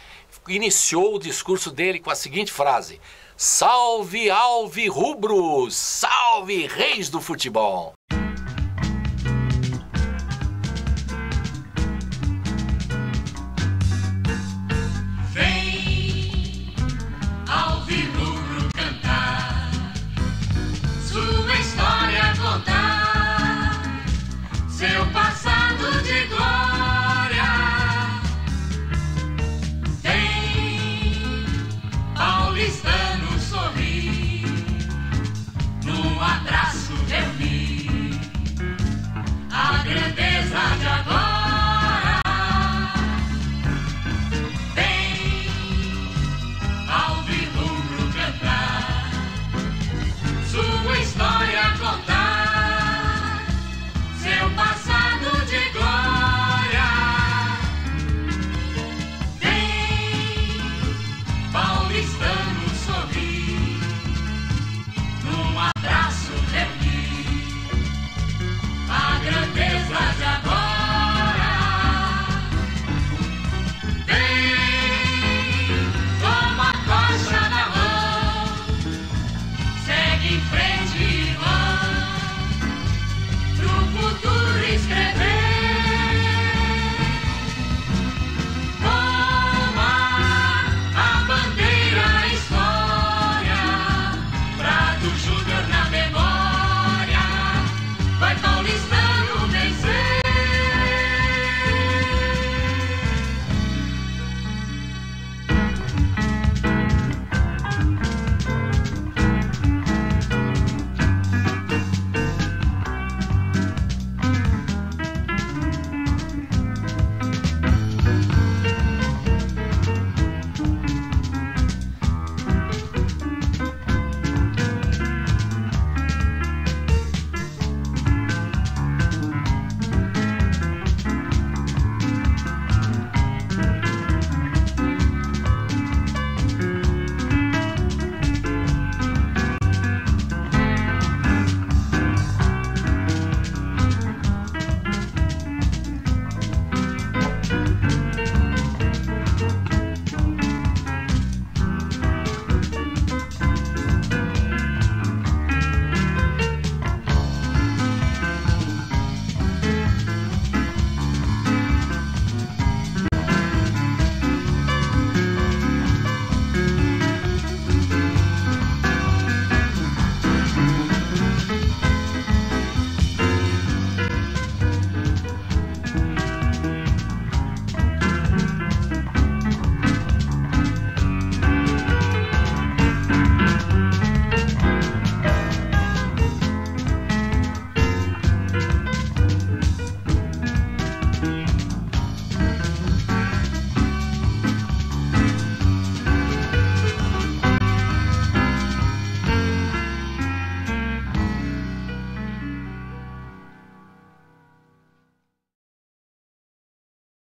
iniciou o discurso dele com a seguinte frase: salve alvirrubros, salve reis do futebol.